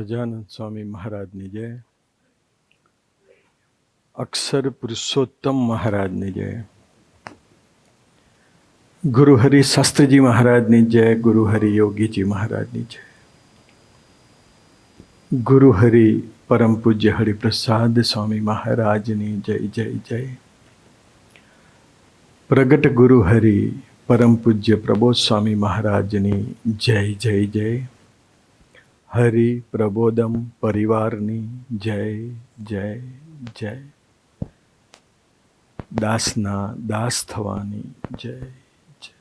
સહજાનંદ સ્વામી મહારાજની જય, અક્ષર પુરુષોત્તમ મહારાજની જય, ગુરુ હરિ શાસ્ત્રીજી મહારાજની જય, ગુરુ હરિ યોગીજી મહારાજની જય, ગુરુ હરિ પરમ પૂજ્ય હરિપ્રસાદ સ્વામી મહારાજની જય જય જય, પ્રગટ ગુરુ હરિ પરમ પૂજ્ય પ્રબોધ સ્વામી મહારાજની જય જય જય, હરિ પ્રબોધમ પરિવારની જય જય જય, દાસના દાસ થવાની જય જય.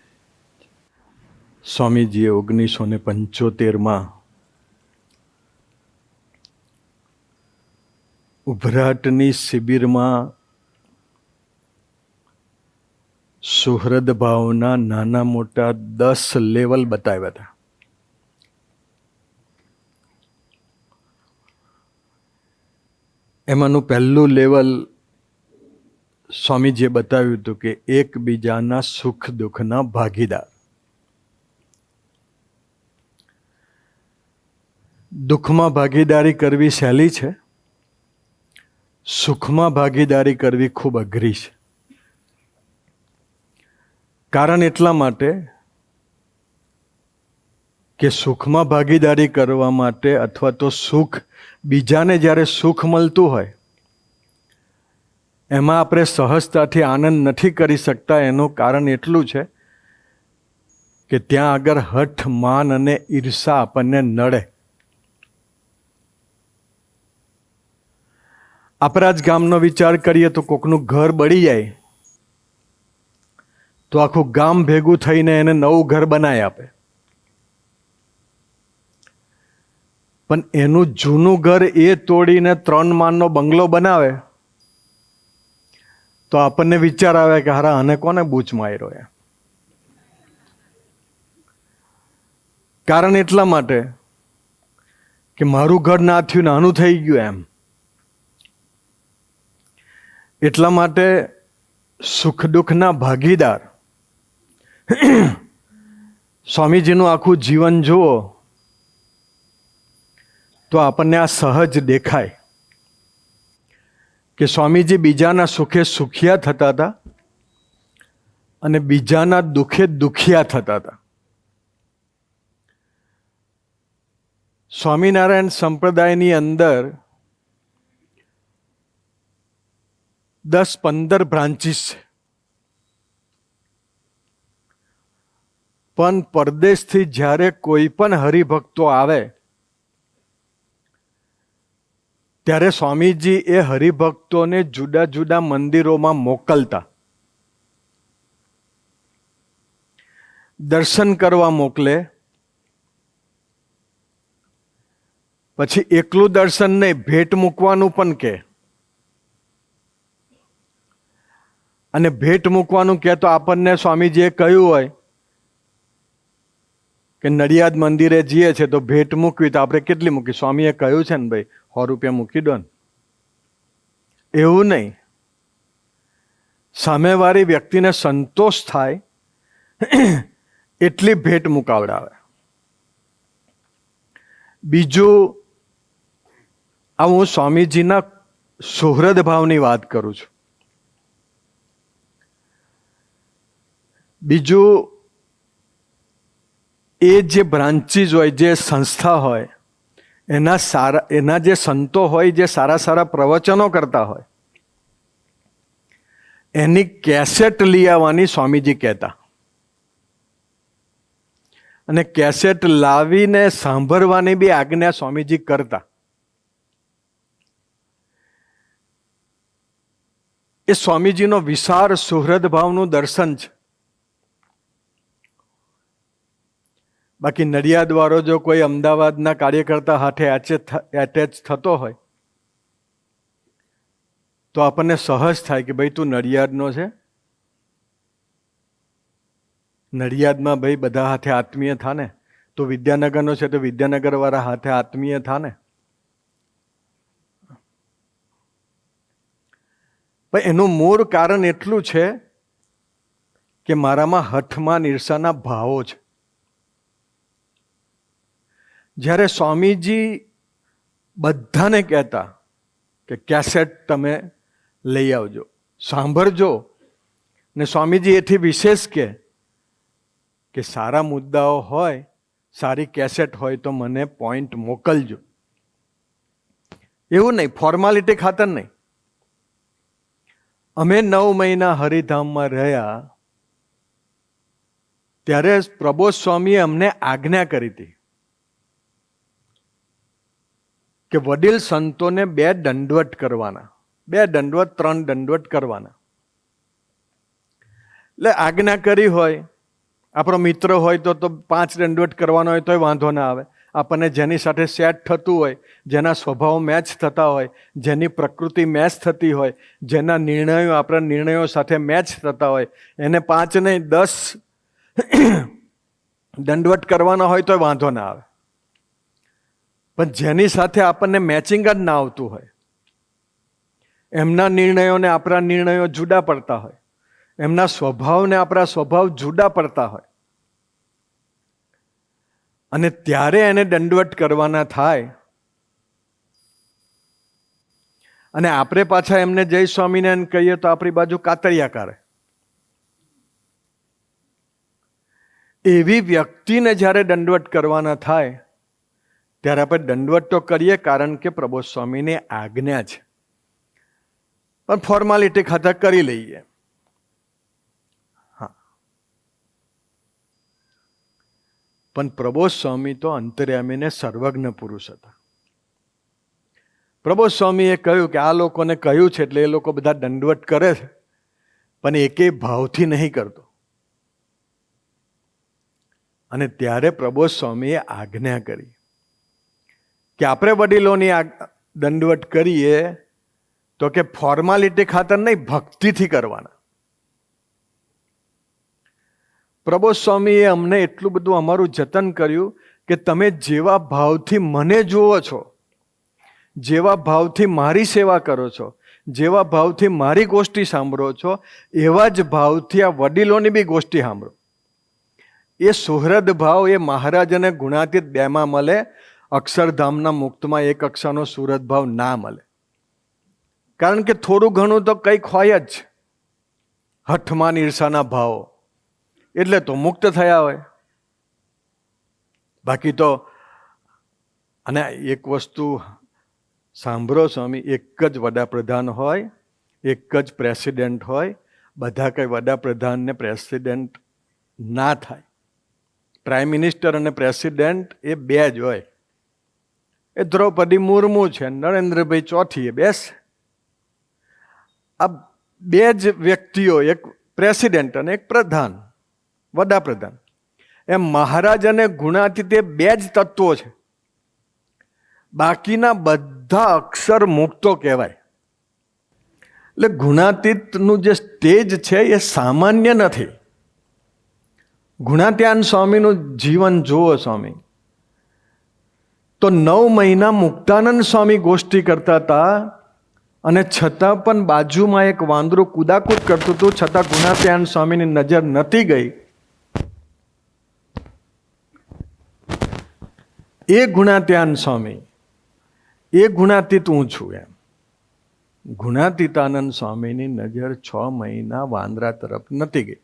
સ્વામીજીએ 1975 ઉભરાટની શિબિરમાં સુહૃદ ભાવના નાના મોટા 10 લેવલ બતાવ્યા હતા. એમાંનું પહેલું લેવલ સ્વામીજીએ બતાવ્યું હતું કે એકબીજાના સુખ દુઃખના ભાગીદાર. દુઃખમાં ભાગીદારી કરવી સહેલી છે, સુખમાં ભાગીદારી કરવી ખૂબ અઘરી છે. કારણ એટલા માટે કે સુખમાં ભાગીદારી કરવા માટે અથવા તો સુખ, બીજાને જ્યારે સુખ મળતું હોય એમાં આપણે સહજતાથી આનંદ નથી કરી શકતા. એનું કારણ એટલું છે કે ત્યાં આગળ હઠ, માન અને ઈર્ષા આપણને નડે. આપણા જ ગામનો વિચાર કરીએ તો કોકનું ઘર બળી જાય તો આખું ગામ ભેગું થઈને એને નવું ઘર બનાવી આપે, પણ એનું જૂનું ઘર એ તોડીને 3 માળનો બંગલો બનાવે તો આપણને વિચાર આવે કે હારા આને કોને બૂચ માર્યો એ. કારણ એટલા માટે કે મારું ઘર ના થયું, નાનું થઈ ગયું એમ. એટલા માટે સુખ દુઃખના ભાગીદાર. સ્વામીજીનું આખું જીવન જુઓ તો આપણને આ સહજ દેખાય કે સ્વામીજી બીજાના સુખે સુખિયા થતા હતા અને બીજાના દુઃખે દુખિયા થતા હતા. સ્વામિનારાયણ સંપ્રદાયની અંદર 10-15 બ્રાન્ચીસ છે, પણ પરદેશથી જ્યારે કોઈ પણ હરિભક્તો આવે ત્યારે સ્વામીજી એ હરિભક્તોને જુદા જુદા મંદિરોમાં મોકલતા. દર્શન કરવા મોકલે, પછી એકલું દર્શન નહીં, ભેટ મૂકવાનું પણ કહે. અને ભેટ મૂકવાનું કહે તો આપણને સ્વામીજીએ કહ્યું હોય કે નડિયાદ મંદિરે જઈએ છે તો ભેટ મૂકવી તો આપણે કેટલી મૂકી? સ્વામીએ કહ્યું છે ને ભાઈ 100 રૂપિયા મૂકી દો ને. એવું નહીં, સામેવાળી વ્યક્તિને સંતોષ થાય એટલી ભેટ મુકાવડાવે. બીજું, આ હું સ્વામીજીના સુહૃદ ભાવની વાત કરું છું. બીજું, એ જે બ્રાન્ચીસ હોય, જે સંસ્થા હોય, એના જે સંતો હોય, જે સારા સારા પ્રવચનો કરતા હોય, એની કેસેટ લઈ આવવાની સ્વામીજી કહેતા. અને કેસેટ લાવીને સાંભળવાની બી આજ્ઞા સ્વામીજી કરતા. એ સ્વામીજીનો વિશાળ સુહૃદ ભાવનું દર્શન છે. બાકી નડિયાદ વાળો જો કોઈ અમદાવાદના કાર્યકર્તા હાથે એટેચ થતો હોય તો આપણને સહજ થાય કે ભાઈ તું નડિયાદનો છે, નડિયાદમાં ભાઈ બધા હાથે આત્મીય થાને. તો વિદ્યાનગરનો છે તો વિદ્યાનગર વાળા હાથે આત્મીય થાને. પણ એનું મૂળ કારણ એટલું છે કે મારામાં હઠમાં ઈર્ષાના ભાવો છે. જ્યારે સ્વામીજી બધાને કહેતા કે કેસેટ તમે લઈ આવજો, સાંભળજો. ને સ્વામીજી એથી વિશેષ કે સારા મુદ્દાઓ હોય, સારી કેસેટ હોય તો મને પોઈન્ટ મોકલજો. એવું નહીં, ફોર્માલિટી ખાતર નહીં. અમે 9 મહિના હરિધામમાં રહ્યા ત્યારે પ્રબોધ સ્વામીએ અમને આજ્ઞા કરી હતી કે વડીલ સંતોને 2 દંડવત કરવાના, 2 દંડવત 3 દંડવત કરવાના. એટલે આજ્ઞા કરી હોય, આપણો મિત્ર હોય તો 5 દંડવત કરવાનો હોય તોય વાંધો ના આવે. આપણને જેની સાથે સેટ થતું હોય, જેના સ્વભાવ મેચ થતા હોય, જેની પ્રકૃતિ મેચ થતી હોય, જેના નિર્ણયો આપણા નિર્ણયો સાથે મેચ થતા હોય, એને 5 નહીં 10 દંડવત કરવાના હોય તોય વાંધો ના આવે. પણ જેની સાથે આપણને મેચિંગ જ ના આવતું હોય, એમના નિર્ણયોને આપણા નિર્ણયો જુદા પડતા હોય, એમના સ્વભાવને આપણા સ્વભાવ જુદા પડતા હોય, અને ત્યારે એને દંડવત કરવાના થાય અને આપણે પાછા એમને જય સ્વામિનારાયણ કહીએ તો આપણી બાજુ કાતરિયા કરે. એવી વ્યક્તિને જ્યારે દંડવત કરવાના થાય ત્યારે આપણે દંડવત તો કરીએ, કારણ કે પ્રબોધ સ્વામીની આજ્ઞા છે, પણ ફોર્માલિટી ખાતર કરી લઈએ. પણ પ્રબોધ સ્વામી તો અંતર્યામીને સર્વજ્ઞ પુરુષ હતા. પ્રબોધ સ્વામીએ કહ્યું કે આ લોકોને કહ્યું છે એટલે એ લોકો બધા દંડવત કરે છે, પણ એકે ભાવથી નહીં કરતો. અને ત્યારે પ્રબોધ સ્વામીએ આજ્ઞા કરી કે આપણે વડીલોની દંડવત કરીએ તો કે ફોર્માલિટી ખાતર નહીં, ભક્તિથી કરવાના. પ્રબોધ સ્વામીએ અમને એટલું બધું અમારું જતન કર્યું કે તમે જેવા ભાવથી મને જુઓ છો, જેવા ભાવથી મારી સેવા કરો છો, જેવા ભાવથી મારી ગોષ્ઠી સાંભળો છો, એવા જ ભાવથી આ વડીલોની બી ગોષ્ઠી સાંભળો. એ સુહૃદ ભાવ એ મહારાજ અને ગુણાતીત બેમાં મળે. અક્ષરધામના મુક્તમાં એક અક્ષરનો સુહૃદ ભાવ ના મળે, કારણ કે થોડું ઘણું તો કંઈક હોય જ. હઠમાન ઈર્ષાના ભાવો એટલે તો મુક્ત થયા હોય. બાકી તો, અને એક વસ્તુ સાંભળો સ્વામી, એક જ વડાપ્રધાન હોય, એક જ પ્રેસિડેન્ટ હોય, બધા કંઈ વડાપ્રધાન ને પ્રેસિડેન્ટ ના થાય. પ્રાઇમ મિનિસ્ટર અને પ્રેસિડેન્ટ એ 2 જ હોય. એ દ્રૌપદી મુર્મુ છે, નરેન્દ્રભાઈ ચોથી બેસ. આ 2 જ વ્યક્તિઓ, એક પ્રેસિડેન્ટ અને એક પ્રધાન, વડાપ્રધાન. એમ મહારાજ અને ગુણાતીત એ 2 જ તત્વો છે. બાકીના બધા અક્ષર મુક્તો કહેવાય. એટલે ગુણાતીતનું જે સ્ટેજ છે એ સામાન્ય નથી. ગુણાત્યાન સ્વામીનું જીવન જુઓ સ્વામી, તો 9 મહિના મુક્તાનંદ સ્વામી ગોષ્ઠી કરતા હતા, અને છતાં પણ બાજુમાં એક વાંદરું કુદાકૂદ કરતું હતું, છતાં ગુણાત્યાન સ્વામીની નજર નથી ગઈ. એ ગુણાત્યાન સ્વામી, એ ગુણાતીત હું છું એમ. ગુણાતીતાનંદ સ્વામીની નજર 6 મહિના વાંદરા તરફ નથી ગઈ.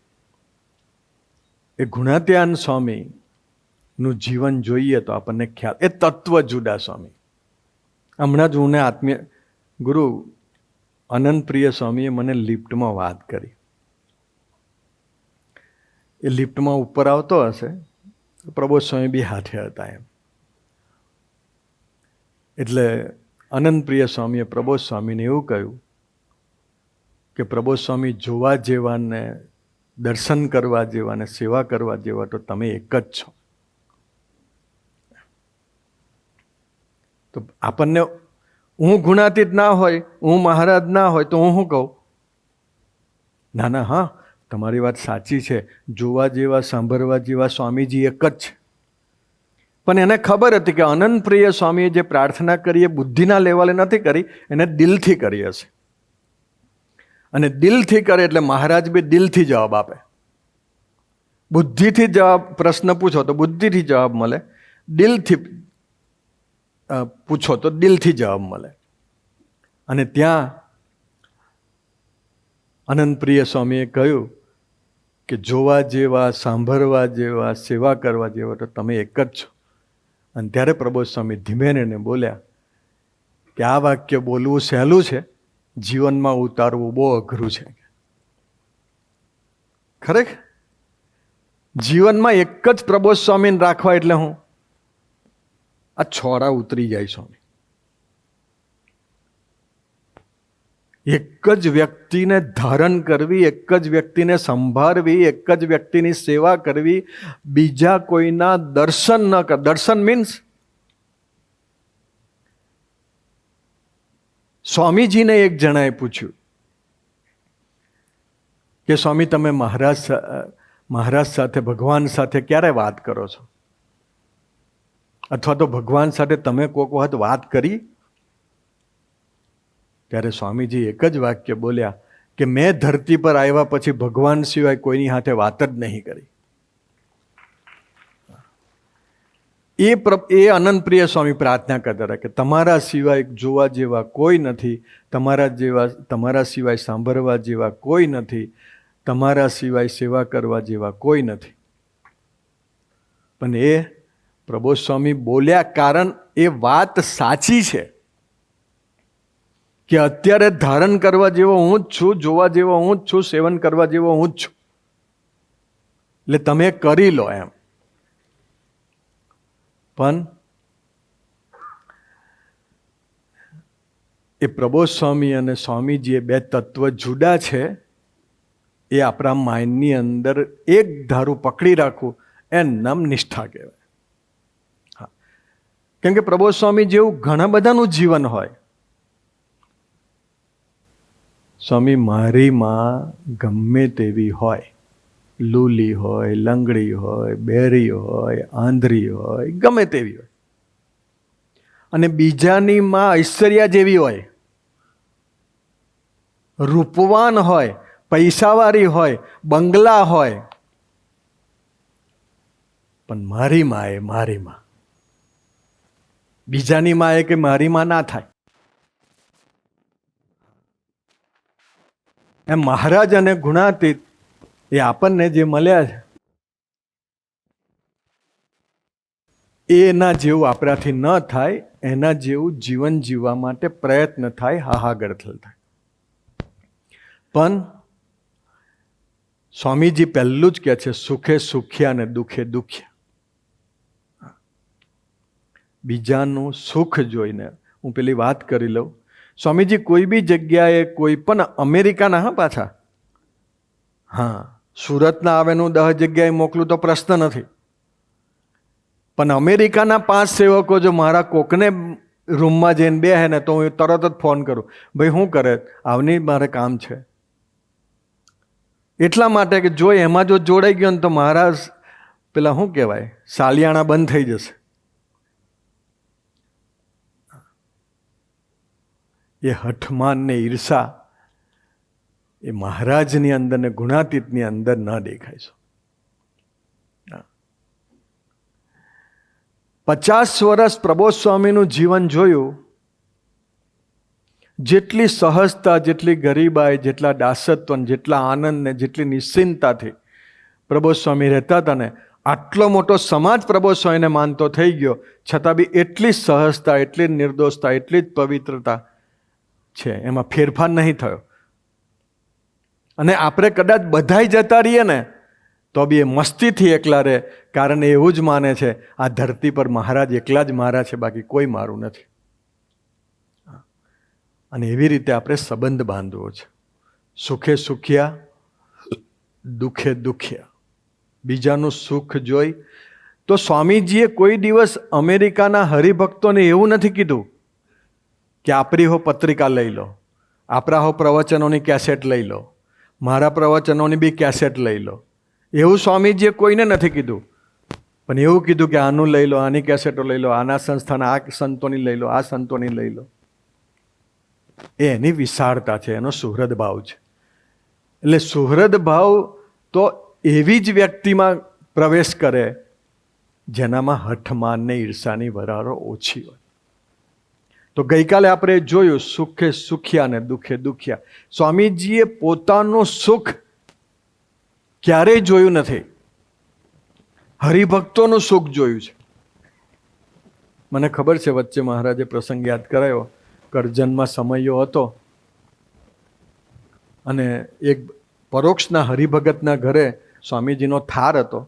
એ ગુણાત્યાન સ્વામીનું જીવન જોઈએ તો આપણને ખ્યાલ, એ તત્વ જુદા સ્વામી. હમણાં જ હું આત્મીય ગુરુ અનંતપ્રિય સ્વામીએ મને લિફ્ટમાં વાત કરી. એ લિફ્ટમાં ઉપર આવતો હશે, પ્રબોધ સ્વામી બી હાથે હતા એમ. એટલે અનંતપ્રિય સ્વામીએ પ્રબોધ સ્વામીને એવું કહ્યું કે પ્રબોધ સ્વામી જોવા જેવાને, દર્શન કરવા જેવા ને સેવા કરવા જેવા તો તમે એક જ છો. તો આપણને, હું ગુણાતીત ના હોય, હું મહારાજ ના હોય તો હું શું કહું? ના ના, હા તમારી વાત સાચી છે, જોવા જેવા સાંભળવા જેવા સ્વામીજી એક જ છે. પણ એને ખબર હતી કે અનંતપ્રિય સ્વામીએ જે પ્રાર્થના કરી એ બુદ્ધિના લેવલે નથી કરી, એને દિલથી કરી હશે. અને દિલથી કરે એટલે મહારાજ બી દિલથી જવાબ આપે. બુદ્ધિથી જવાબ, પ્રશ્ન પૂછો તો બુદ્ધિથી જવાબ મળે, દિલથી પૂછો તો દિલથી જવાબ મળે. અને ત્યાં આનંદપ્રિય સ્વામીએ કહ્યું કે જોવા જેવા, સાંભળવા જેવા, સેવા કરવા જેવા તો તમે એક જ છો. અને ત્યારે પ્રબોધ સ્વામી ધીમે રહીને બોલ્યા કે આ વાક્ય બોલવું સહેલું છે, જીવનમાં ઉતારવું બહુ અઘરું છે. ખરેખર જીવનમાં એક જ પ્રબોધ સ્વામીને રાખવા એટલે હું આ છોડા ઉતરી જાય સ્વામી. એક જ વ્યક્તિને ધારણ કરવી, એક જ વ્યક્તિને સંભાળવી, એક જ વ્યક્તિની સેવા કરવી, બીજા કોઈના દર્શન ન કર. દર્શન મીન્સ સ્વામીજીને એક જણાએ પૂછ્યું કે સ્વામી તમે મહારાજ સાથે, ભગવાન સાથે ક્યારે વાત કરો છો? અથવા તો ભગવાન સાથે તમે કોઈક વખત વાત કરી? ત્યારે સ્વામીજી એક જ વાક્ય બોલ્યા કે મેં ધરતી પર આવ્યા પછી ભગવાન સિવાય કોઈની સાથે વાત જ નહીં કરી. એ આનંદપ્રિય સ્વામી પ્રાર્થના કરતા હતા કે તમારા સિવાય જોવા જેવા કોઈ નથી, તમારા સિવાય સાંભળવા જેવા કોઈ નથી, તમારા સિવાય સેવા કરવા જેવા કોઈ નથી. પણ એ પ્રબોધ સ્વામી બોલ્યા કારણ એ વાત સાચી છે કે અત્યારે ધારણ કરવા જેવો હું જ છું, જોવા જેવો હું જ છું, સેવન કરવા જેવો હું જ છું. એટલે તમે કરી લો એમ. પણ એ પ્રબોધ સ્વામી અને સ્વામીજી એ બે તત્વ જુદા છે. એ આપણા માઇન્ડની અંદર એક ધારું પકડી રાખવું એનું નામ નિષ્ઠા કહેવાય. હા, કેમ કે પ્રબોધ સ્વામી જેવું ઘણા બધાનું જીવન હોય. સ્વામી મારી માં ગમે તેવી હોય, લૂલી હોય, લંગડી હોય, બેરી હોય, આંધળી હોય, ગમે તેવી હોય, અને બીજાની માં ઐશ્વર્યા જેવી હોય, રૂપવાન હોય, પૈસાવાળી હોય, બંગલા હોય, પણ મારી માં એ મારી માં. બીજાની માં એ કે મારી માં ના થાય. એમ મહારાજ અને ગુણાતીત એ આપણને જે મળ્યા છે એના જેવું આપણાથી ન થાય, એના જેવું જીવન જીવવા માટે પ્રયત્ન થાય, હાહાગર થાય. પણ સ્વામીજી પહેલું જ કહે છે સુખે સુખ્યા અને દુઃખે દુખ્યા. બીજાનું સુખ જોઈને હું પેલી વાત કરી લઉં. સ્વામીજી કોઈ બી જગ્યાએ, કોઈ પણ અમેરિકાના, હા પાછા, હા, સુરતના આવેનું 10 જગ્યાએ મોકલું તો પ્રશ્ન નથી, પણ અમેરિકાના 5 સેવકો જો મારા કોકને રૂમમાં જઈને બેહે ને તો હું તરત જ ફોન કરું, ભાઈ શું કરે, આવની મારે કામ છે. એટલા માટે કે જો એમાં જો જોડાઈ ગયો ને તો મારા પેલા શું કહેવાય, સાલિયાણા બંધ થઈ જશે. એ હઠમાન ને ઈર્ષા એ મહારાજની અંદર ને ગુણાતીતની અંદર ન દેખાય છે. 50 વર્ષ પ્રબોધ સ્વામીનું જીવન જોયું. જેટલી સહજતા, જેટલી ગરીબાઈ, જેટલા દાસત્વ, જેટલા આનંદ ને જેટલી નિશ્ચિંતાથી પ્રબોધ સ્વામી રહેતા હતા ને, આટલો મોટો સમાજ પ્રબોધ સ્વામીને માનતો થઈ ગયો, છતાં બી એટલી સહજતા, એટલી નિર્દોષતા, એટલી જ પવિત્રતા છે, એમાં ફેરફાર નહીં થયો. અને આપણે કદાચ બધાય જતા રહીએ ને તો બી એ મસ્તીથી એકલા રહે, કારણ એવું જ માને છે આ ધરતી પર મહારાજ એકલા જ મારા છે, બાકી કોઈ મારું નથી. અને એવી રીતે આપણે સંબંધ બાંધવો છે. સુખે સુખ્યા, દુઃખે દુખ્યા. બીજાનું સુખ જોઈ તો સ્વામીજીએ કોઈ દિવસ અમેરિકાના હરિભક્તોને એવું નથી કીધું કે આપણી હો પત્રિકા લઈ લો, આપણા હો પ્રવચનોની કેસેટ લઈ લો, મારા પ્રવચનોની બી કેસેટ લઈ લો. એવું સ્વામીજીએ કોઈને નથી કીધું. પણ એવું કીધું કે આનું લઈ લો, આની કેસેટો લઈ લો, આના સંસ્થાના આ સંતોની લઈ લો, આ સંતોની લઈ લો. એ એની વિશાળતા છે, એનો સુહૃદ ભાવ છે. એટલે સુહૃદ ભાવ તો એવી જ વ્યક્તિમાં પ્રવેશ કરે જેનામાં હઠમાન ને ઈર્ષાની વરાળો ઓછી હોય. તો ગઈકાલે આપણે જોયું સુખે સુખ્યા ને દુઃખે દુખ્યા. સ્વામીજીએ પોતાનું સુખ ક્યારેય જોયું નથી, હરિભક્તોનું સુખ જોયું છે. મને ખબર છે વચ્ચે મહારાજે પ્રસંગ યાદ કરાયો. કરજનમાં સમયો હતો અને એક પરોક્ષના હરિભગતના ઘરે સ્વામીજીનો થાર હતો.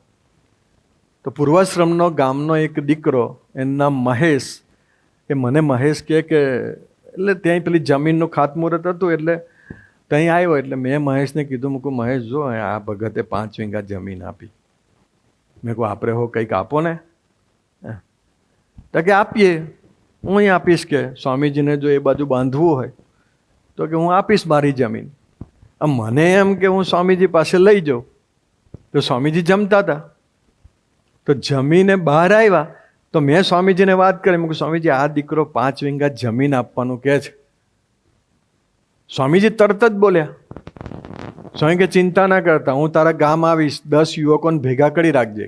તો પૂર્વાશ્રમનો ગામનો એક દીકરો, એનું નામ મહેશ, એ મને મહેશ કહે કે એટલે ત્યાં પેલી જમીનનું ખાતમુહૂર્ત હતું એટલે ત્યાં આવ્યો. એટલે મેં મહેશને કીધું, મૂકું મહેશ જો આ ભગતે 5 વીઘા જમીન આપી. મેં કહું આપણે હો કંઈક આપો ને. તો કે આપીએ, હું અહીં આપીશ કે સ્વામીજીને જો એ બાજુ બાંધવું હોય તો કે હું આપીશ મારી જમીન. મને એમ કે હું સ્વામીજી પાસે લઈ જાઉં. તો સ્વામીજી જમતા હતા તો જમીને બહાર આવ્યા તો મેં સ્વામીજીને વાત કરી. મેં કહ્યું સ્વામીજી આ દીકરો 5 વીઘા જમીન આપવાનું કહે છે. સ્વામીજી તરત જ બોલ્યા, સ્વામી કે ચિંતા ના કરતા, હું તારા ગામ આવીશ, 10 યુવકોને ભેગા કરી રાખજે,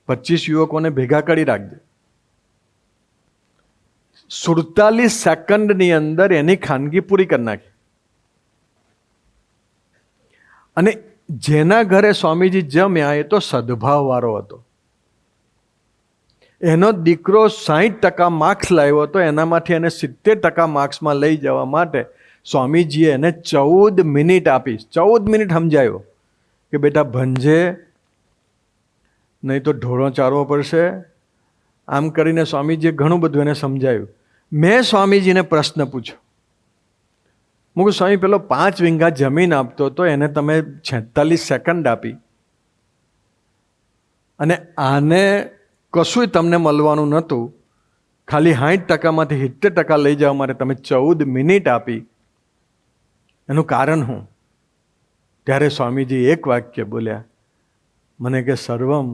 25 યુવકોને ભેગા કરી રાખજે. 47 સેકન્ડની અંદર એની ખાનગી પૂરી કરી નાખી. અને જેના ઘરે સ્વામીજી જમ્યા એ તો સદભાવ વાળો હતો. એનો દીકરો 60% માર્ક્સ લાવ્યો હતો, એનામાંથી એને 70% માર્ક્સમાં લઈ જવા માટે સ્વામીજીએ એને 14 મિનિટ આપી. 14 મિનિટ સમજાયો કે બેટા ભંજે નહીં તો ઢોળો ચારવો પડશે. આમ કરીને સ્વામીજીએ ઘણું બધું એને સમજાયું. મેં સ્વામીજીને પ્રશ્ન પૂછ્યો, હું સ્વામી પેલો 5 વીઘા જમીન આપતો હતો એને તમે 46 સેકન્ડ આપી અને આને કશું તમને મળવાનું નહોતું, ખાલી 60%માંથી 70% લઈ જવા માટે તમે 14 મિનિટ આપી, એનું કારણ શું? ત્યારે સ્વામીજી એક વાક્ય બોલ્યા, મને કે સર્વમ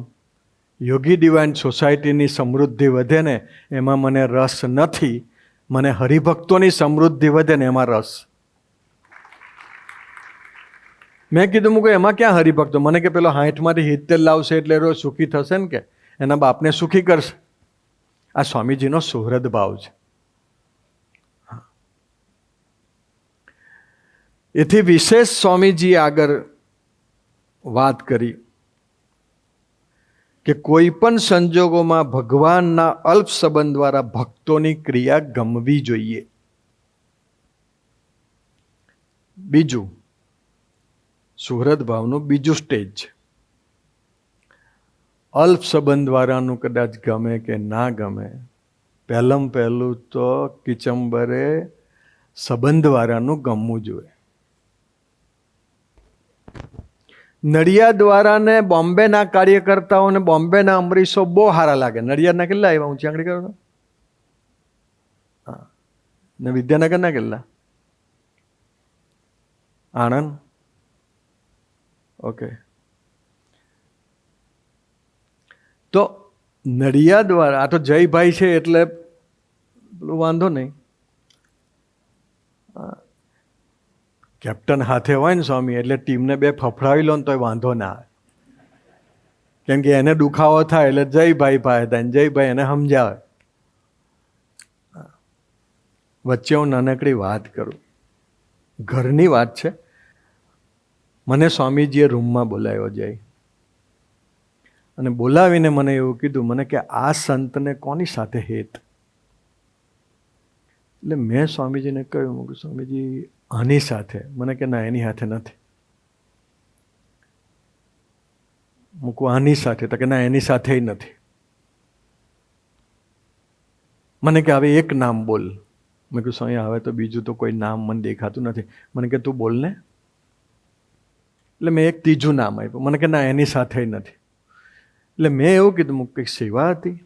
યોગી ડિવાઇન સોસાયટીની સમૃદ્ધિ વધે ને એમાં મને રસ નથી, મને હરિભક્તોની સમૃદ્ધિ વધે ને એમાં રસ. મેં કીધું મૂકો એમાં ક્યાં હરિભક્તો? મને કે પેલો 60માંથી 70 લાવશે એટલે રોજ સુખી થશે ને, કે એના બાપને સુખી કરશે. આ સ્વામીજીનો સુહૃદ ભાવ છે. એથી વિશેષ સ્વામીજીએ આગળ વાત કરી કે કોઈ પણ સંજોગોમાં ભગવાનના અલ્પ સંબંધ દ્વારા ભક્તોની ક્રિયા ગમવી જોઈએ. બીજું સુહૃદ ભાવનું બીજું સ્ટેજ છે. અલ્પ સંબંધ વાળાનું કદાચ ગમે કે ના ગમે, પહેલું તો કિચંબરે સંબંધ વાળાનું ગમવું જોઈએ. નડિયાદવાળાને બોમ્બેના કાર્યકર્તાઓને બોમ્બેના અમરીશો બહુ સારા લાગે. નડિયાદના કેટલા આવ્યા? ઊંચી આંગળી કરો. હા, ને વિદ્યાનગરના કેટલા? આણંદ. ઓકે. તો નડિયાદવાળા, આ તો જયભાઈ છે એટલે પેલું વાંધો નહીં. કેપ્ટન હાથે હોય ને સ્વામી એટલે ટીમને 2 ફફડાવી લો ને તોય વાંધો ના આવે. કેમ કે એને દુખાવો થાય એટલે જયભાઈ પાસે થાય, જયભાઈ એને સમજાવે. વચ્ચે હું નાનકડી વાત કરું, ઘરની વાત છે. મને સ્વામીજીએ રૂમમાં બોલાવ્યો જાય અને બોલાવીને મને એવું કીધું, મને કે આ સંતને કોની સાથે હેત? એટલે મેં સ્વામીજીને કહ્યું, સ્વામીજી આની સાથે. મને કે ના, એની સાથે નથી. મૂકું આની સાથે? તો કે ના, એની સાથે નથી. મને કે હવે એક નામ બોલ. મેં કહ્યું સ્વામી હવે તો બીજું તો કોઈ નામ મને દેખાતું નથી. મને કે તું બોલ ને. એટલે મેં એક ત્રીજું નામ આપ્યું. મને કે ના, એની સાથે નથી. એટલે મેં એવું કીધું, કંઈક સેવા હતી?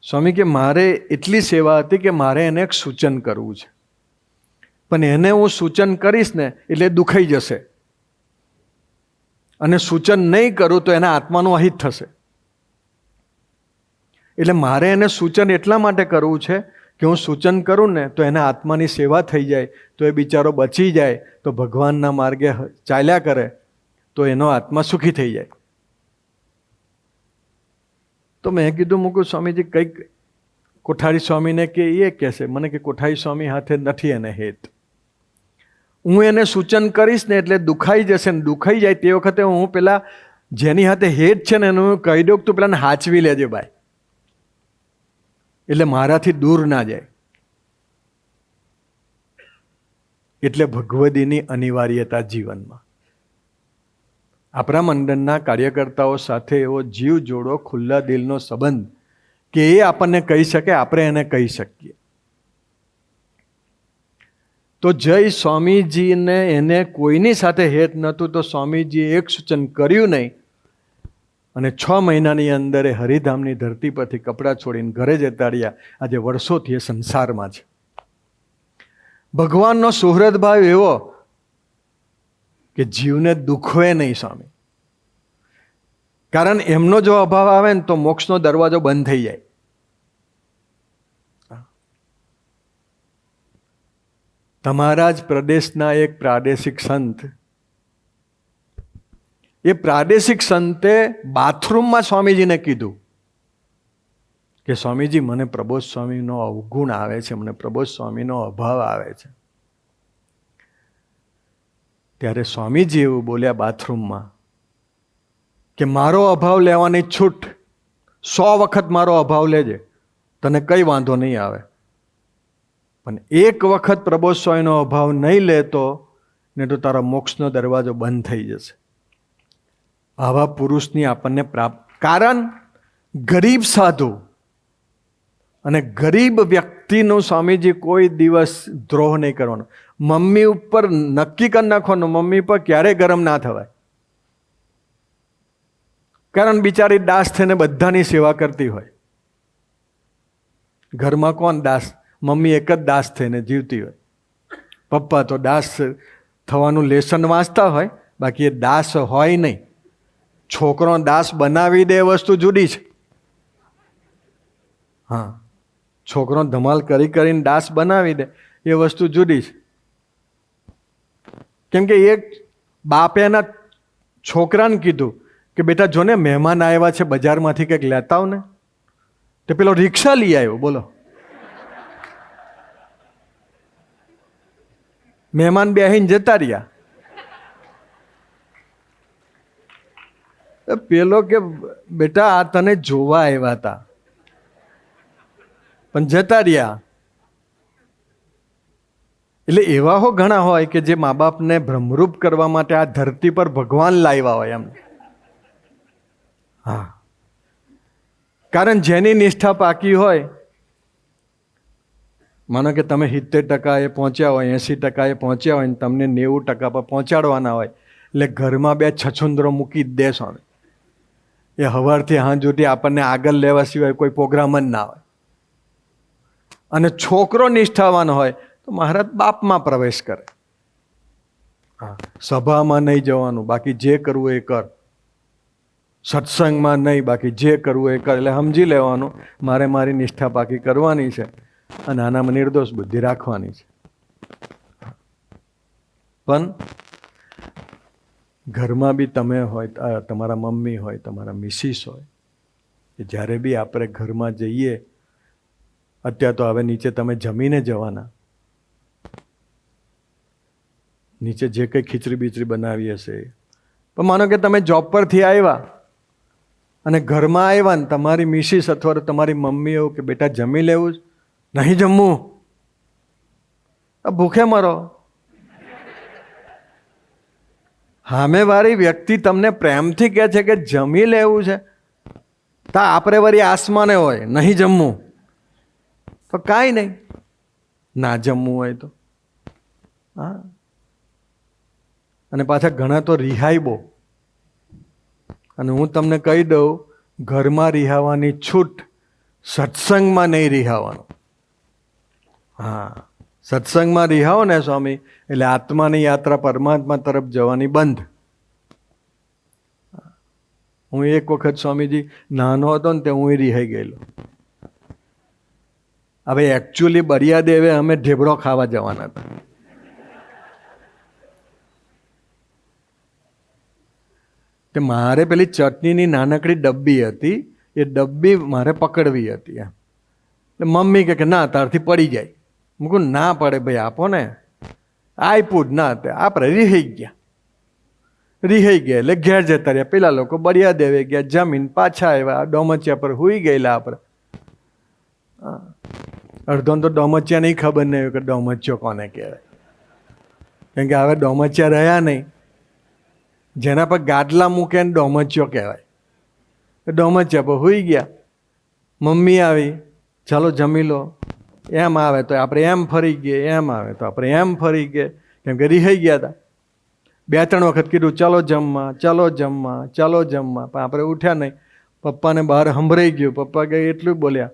સ્વામી કે મારે એટલી સેવા હતી કે મારે એને એક સૂચન કરવું છે, પણ એને હું સૂચન કરીશ ને એટલે દુખાઈ જશે, અને સૂચન નહીં કરું તો એના આત્માનું અહિત થશે. એટલે મારે એને સૂચન એટલા માટે કરવું છે કે હું સૂચન કરું ને તો એના આત્માની સેવા થઈ જાય, તો એ બિચારો બચી જાય, તો ભગવાનના માર્ગે ચાલ્યા કરે, તો એનો આત્મા સુખી થઈ જાય. તો મેં કીધું મૂકું સ્વામીજી કંઈક કોઠારી સ્વામીને કે એ કહેશે મને કે કોઠારી સ્વામી હાથે નથી એને હેત. હું એને સૂચન કરીશ ને એટલે દુખાઈ જશે ને દુખાઈ જાય તે વખતે હું પેલા જેની હાથે હેત છે ને એનું હું કહી દઉં તું પેલાને હાચવી લેજે ભાઈ, એટલે મારાથી દૂર ના જાય. એટલે ભગવદીની અનિવાર્યતા જીવનમાં. આપણા મંડળના કાર્યકર્તાઓ સાથે એવો જીવ જોડો, ખુલ્લા દિલનો સંબંધ કે એ આપણને કહી શકે, આપણે એને કહી શકીએ. તો જય સ્વામીજીને એને કોઈની સાથે હેત નહોતું, તો સ્વામીજીએ એક સૂચન કર્યું નહીં અને 6 મહિનાની અંદર એ હરિધામની ધરતી પરથી કપડાં છોડીને ઘરે જતા રહ્યા. આજે વર્ષોથી એ સંસારમાં છે. ભગવાનનો સુહૃદ ભાવ એવો કે જીવને દુખવે નહીં સ્વામી. કારણ એમનો જો અભાવ આવે ને તો મોક્ષનો દરવાજો બંધ થઈ જાય. તમારા જ પ્રદેશના એક પ્રાદેશિક સંત, એ પ્રાદેશિક સંતે બાથરૂમમાં સ્વામીજીને કીધું કે સ્વામીજી મને પ્રબોધ સ્વામીનો અવગુણ આવે છે, મને પ્રબોધ સ્વામીનો અભાવ આવે છે. ત્યારે સ્વામીજી એવું બોલ્યા બાથરૂમમાં કે મારો અભાવ લેવાની છૂટ, 100 વખત મારો અભાવ લેજે, તને કઈ વાંધો નહીં આવે. પણ એક વખત પ્રબોધ સ્વામીનો અભાવ નહીં લેતો ને તો તારા મોક્ષનો દરવાજો બંધ થઈ જશે. આવા પુરુષની આપણને પ્રાપ્ત. કારણ ગરીબ સાધુ અને ગરીબ વ્યક્તિનું સ્વામીજી કોઈ દિવસ દ્રોહ નહીં કરવાનો. મમ્મી ઉપર નક્કી કરી નાખવાનું, મમ્મી પર ક્યારેય ગરમ ના થવાય. કારણ બિચારી દાસ થઈને બધાની સેવા કરતી હોય. ઘરમાં કોણ દાસ? મમ્મી એક જ દાસ થઈને જીવતી હોય. પપ્પા તો દાસ થવાનું લેસન વાંચતા હોય, બાકી એ દાસ હોય નહીં. છોકરો દાસ બનાવી દે એ વસ્તુ જુદી છે. હા, છોકરો ધમાલ કરીને દાસ બનાવી દે એ વસ્તુ જુદી છે. કેમ કે એક બાપે એના છોકરાને કીધું કે બેટા જોને મહેમાન આવ્યા છે, બજારમાંથી કંઈક લેતા આવ ને. તે પેલો રિક્ષા લઈ આવ્યો. બોલો, મહેમાન બેહીને જતા રહ્યા. પેલો કે બેટા આ તને જોવા આવ્યા હતા પણ જતા રહ્યા. એટલે એવા હો ઘણા હોય કે જે મા બાપને ભ્રમરૂપ કરવા માટે આ ધરતી પર ભગવાન લાવ્યા હોય એમ. હા, કારણ જેની નિષ્ઠા પાકી હોય, માનો કે તમે 70% એ પહોંચ્યા હોય, 80% એ પહોંચ્યા હોય ને તમને 90% પર પહોંચાડવાના હોય, એટલે ઘરમાં 2 છછુંદરો મૂકી જ દેશો. એ સવારથી સાંજ સુધી આપણને આગળ લેવા સિવાય કોઈ પ્રોગ્રામ જ ના હોય. અને છોકરો નિષ્ઠાવાન હોય તો મહારાજ બાપમાં પ્રવેશ કરે. હા, સભામાં નહીં જવાનું, બાકી જે કરવું એ કર. સત્સંગમાં નહીં, બાકી જે કરવું એ કર. એટલે સમજી લેવાનું મારે મારી નિષ્ઠા પાકી કરવાની છે અને આનામાં નિર્દોષ બુદ્ધિ રાખવાની છે. પણ ઘરમાં બી તમે હોય, તમારા મમ્મી હોય, તમારા મિસિસ હોય, કે જ્યારે બી આપણે ઘરમાં જઈએ, અત્યારે તો હવે નીચે તમે જમીને જવાના, નીચે જે કંઈ ખીચડી બીચડી બનાવી હશે. પણ માનો કે તમે જોબ પરથી આવ્યા અને ઘરમાં આવ્યા ને તમારી મિસિસ અથવા તમારી મમ્મી એવું કે બેટા જમી લેવું જ નહીં, જમવું, ભૂખે મરો. સામેવાળી વ્યક્તિ તમને પ્રેમથી કહે છે કે જમી લેવું છે, તા આપણે વળી આસમાને હોય નહીં જમવું, તો કાંઈ નહીં. ના જમવું હોય તો હા. અને પાછા ઘણા તો રિહાય બહુ. અને હું તમને કહી દઉં, ઘરમાં રિહાવાની છૂટ, સત્સંગમાં નહીં રિહાવાનું. હા, સત્સંગમાં રિહાવો ને સ્વામી, એટલે આત્માની યાત્રા પરમાત્મા તરફ જવાની બંધ. હું એક વખત સ્વામીજી નાનો હતો ને તે હું રિહાઈ ગયેલો. હવે એકચ્યુઅલી બરિયાદેવે અમે ઢેબરો ખાવા જવાના હતા. તે મારે પેલી ચટણીની નાનકડી ડબ્બી હતી, એ ડબ્બી મારે પકડવી હતી એમ. એટલે મમ્મી કે ના તારથી પડી જાય. હું કહું ના પડે ભાઈ, આપો ને. આપ્યું જ ના, તે આપણે રિહાઈ ગયા એટલે ઘેર જતા રહ્યા. પેલા લોકો બળિયા દેવે ગયા, જમીન પાછા આવ્યા, ડોમચિયા પર હુઈ ગયેલા. આપણે અડધો તો ડોમચિયા નહીં ખબર નહીં કે ડોમચિયો કોને કહેવાય, કેમ કે હવે ડોમચિયા રહ્યા નહીં. જેના પર ગાદલા મૂકે ને ડોમચિયો કહેવાય. ડોમચિયા પર હુઈ ગયા. મમ્મી આવી, ચાલો જમી લો. એમ આવે તો આપણે એમ ફરી ગયે, એમ આવે તો આપણે એમ ફરી ગયે, કેમ કે રિહાઈ ગયા હતા. 2-3 વખત કીધું ચાલો જમવા, ચાલો જમવા, ચાલો જમવા, પણ આપણે ઉઠ્યા નહીં. પપ્પાને બહાર સંભળાઈ ગયું. પપ્પા કે એટલું બોલ્યા,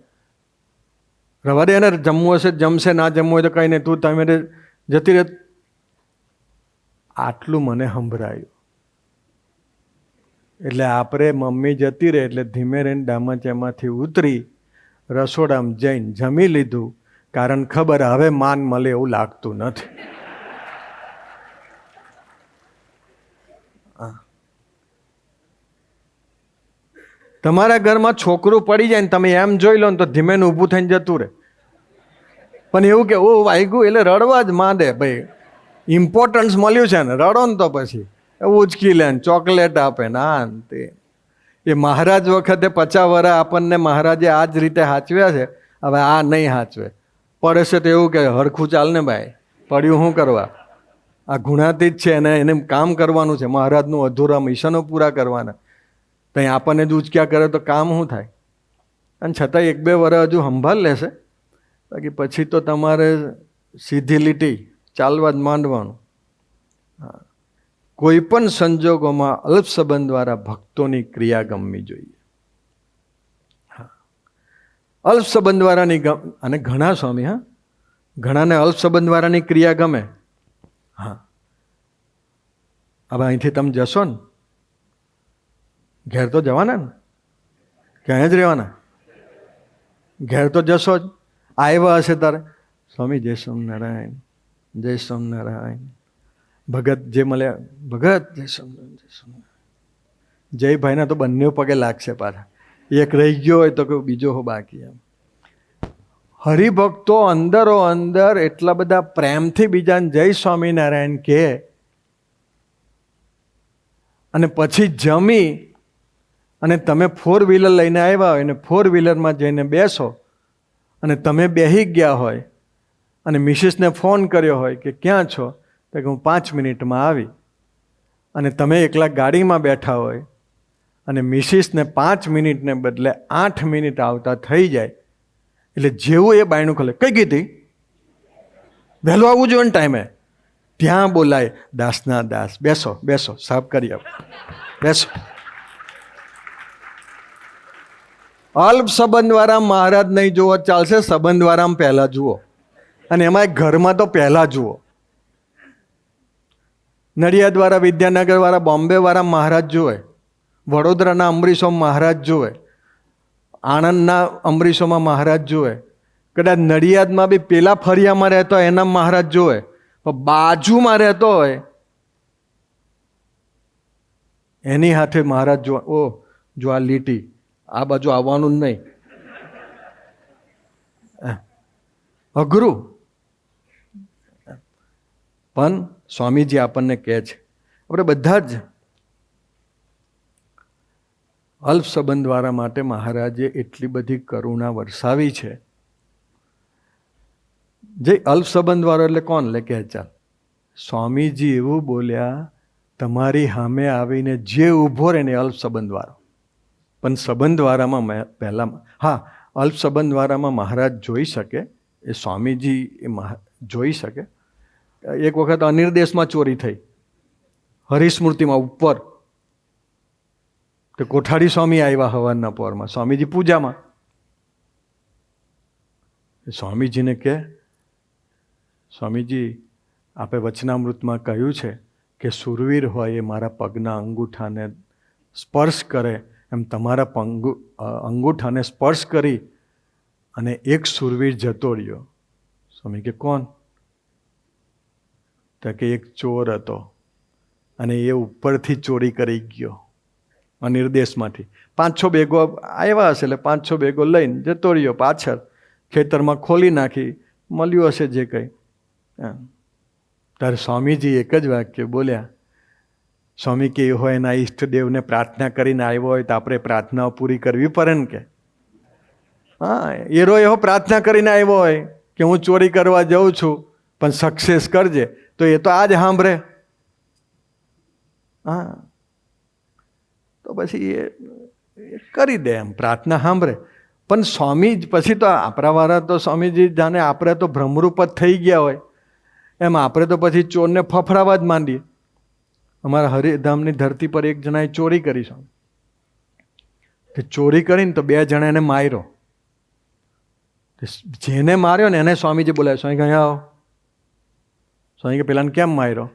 રવા દે ને, જમવું હશે જમશે, ના જમવું હોય તો કંઈ નહીં, તું તમે જતી રહે. આટલું મને સંભળાયું. એટલે આપણે મમ્મી જતી રહે એટલે ધીમે રહીને ડામચિયામાંથી ઉતરી રસોડામાં જઈને જમી લીધું. કારણ ખબર હવે માન મળે એવું લાગતું નથી. તમારા ઘરમાં છોકરું પડી જાય ને તમે એમ જોઈ લો ને તો ધીમે ઊભું થઈને જતું રહે. પણ એવું કે ઓ વાગ્યું એટલે રડવા જ માંડે. ભાઈ ઇમ્પોર્ટન્સ મળ્યું છે ને, રડો ને તો પછી ઉચકી લે ને ચોકલેટ આપે ને આ તે. એ મહારાજ વખતે 50 વર્ષ આપણને મહારાજે આ જ રીતે સાચવ્યા છે. હવે આ નહીં સાચવે. પડે છે તો એવું કે હરખું ચાલ ને ભાઈ, પડ્યું શું કરવા? આ ગુણાતીત છે અને એને કામ કરવાનું છે. મહારાજનું અધૂરા મિશનો પૂરા કરવાના. ત્યાં આપણને જ ઉચક્યા કરે તો કામ શું થાય? અને છતાંય 1-2 વર્ષ હજુ સંભાળ લેશે. બાકી પછી તો તમારે સીધી લીટી ચાલવા જ માંડવાનું. હા, કોઈ પણ સંજોગોમાં અલ્પ સંબંધ દ્વારા ભક્તોની ક્રિયા ગમવી જોઈએ. હા, અલ્પ સંબંધ વાળાની અને ઘણા સ્વામી, હા ઘણાને અલ્પ સંબંધ વાળાની ક્રિયા ગમે. હા, હવે અહીંથી તમે જશો ને, ઘેર તો જવાના ને, ક્યાં જ રહેવાના? ઘેર તો જશો જ. આવ્યા હશે તારે સ્વામી જય સ્વામિનારાયણ, જય સ્વામિનારાયણ, ભગત જે મળ્યા ભગત જય સ્વામિનારાયણ, જય સ્વામિનારાયણ. જય ભાઈના તો બંને પગે લાગશે પાછા. એક રહી ગયો હોય તો કે બીજો હો બાકી. એમ હરિભક્તો અંદરો અંદર એટલા બધા પ્રેમથી બીજાને જય સ્વામિનારાયણ કહે અને પછી જમી અને તમે 4-વ્હીલર લઈને આવ્યા હોય ને 4-વ્હીલરમાં જઈને બેસો અને તમે બેસી ગયા હોય અને મિસિસને ફોન કર્યો હોય કે ક્યાં છો, તો કે હું 5 મિનિટમાં આવી, અને તમે એકલા ગાડીમાં બેઠા હોય અને મિસિસને 5 મિનિટને બદલે 8 મિનિટ આવતા થઈ જાય, એટલે જેવું એ બાયણું ખોલે, કઈ ગઈ હતી, વહેલું આવવું જોઈએ ને ટાઈમે, ત્યાં બોલાય દાસના દાસ, બેસો બેસો, સાફ કરી આવો, બેસો. અલ્પ સંબંધવાળા મહારાજ નહીં જુઓ ચાલશે, સંબંધવાળામાં પહેલા જુઓ, અને એમાં ઘરમાં તો પહેલા જુઓ. નડિયાદ વાળા, વિદ્યાનગર વાળા, બોમ્બે વાળા મહારાજ જુએ, વડોદરાના અંબરીશો મહારાજ જુએ, આણંદના અંબરીશોમાં મહારાજ જુએ, કદાચ નડિયાદમાં બી પેલા ફળિયામાં રહેતો હોય એના મહારાજ જુએ, પણ બાજુમાં રહેતો હોય એની હાથે મહારાજ જો, ઓ જો આ લીટી આ બાજુ આવવાનું જ નહીં, અઘરું. પણ સ્વામીજી આપણને કહે છે આપણે બધા જ અલ્પ સંબંધવાળા માટે મહારાજે એટલી બધી કરુણા વરસાવી છે. જે અલ્પ સંબંધવાળો એટલે કોણ? એટલે કે ચાલ સ્વામીજી એવું બોલ્યા, તમારી સામે આવીને જે ઊભો રહે ને અલ્પ સંબંધવાળો. પણ સંબંધવાળામાં પહેલાં, હા અલ્પ સંબંધવાળામાં મહારાજ જોઈ શકે, એ સ્વામીજી એ જોઈ શકે. એક વખત અનિર્દેશમાં ચોરી થઈ, હરિસ્મૃતિમાં ઉપર, તો કોઠારી સ્વામી આવ્યા હવારના પોરમાં, સ્વામીજી પૂજામાં. સ્વામીજીને કહે, સ્વામીજી આપે વચનામૃતમાં કહ્યું છે કે સુરવીર હોય એ મારા પગના અંગૂઠાને સ્પર્શ કરે, એમ તમારા અંગૂઠાને સ્પર્શ કરી અને એક સુરવીર જતો રહ્યો. સ્વામી કે કોણ? તો કે એક ચોર હતો અને એ ઉપરથી ચોરી કરી ગયો અનિર્દેશમાંથી. 5-6 બેગો આવ્યા હશે એટલે 5-6 બેગો લઈને જતો રહ્યો પાછળ. ખેતરમાં ખોલી નાખી, મળ્યું હશે જે કંઈ. ત્યારે સ્વામીજી એક જ વાક્ય બોલ્યા. સ્વામી કે હોય એના ઈષ્ટદેવને પ્રાર્થના કરીને આવ્યો હોય તો આપણે પ્રાર્થનાઓ પૂરી કરવી પડે ને કે. હા, એવો પ્રાર્થના કરીને આવ્યો હોય કે હું ચોરી કરવા જાઉં છું પણ સક્સેસ કરજે, તો એ તો આજ સાંભળે. હા, તો પછી એ કરી દે એમ, પ્રાર્થના સાંભળે. પણ સ્વામી પછી તો આપણા વાળા તો સ્વામીજી જાણે આપણે તો ભ્રમરૂપ જ થઈ ગયા હોય એમ, આપણે તો પછી ચોરને ફફડાવા જ માંડીએ. અમારા હરિધામની ધરતી પર એક જણાએ ચોરી કરી. સ્વામી કે ચોરી કરીને તો 2 જણા એને માર્યો. જેને માર્યો ને એને સ્વામીજી બોલાવ્યો. સ્વામી કે અહીંયા આવો. સ્વામી કે પેલાને કેમ માર્યો?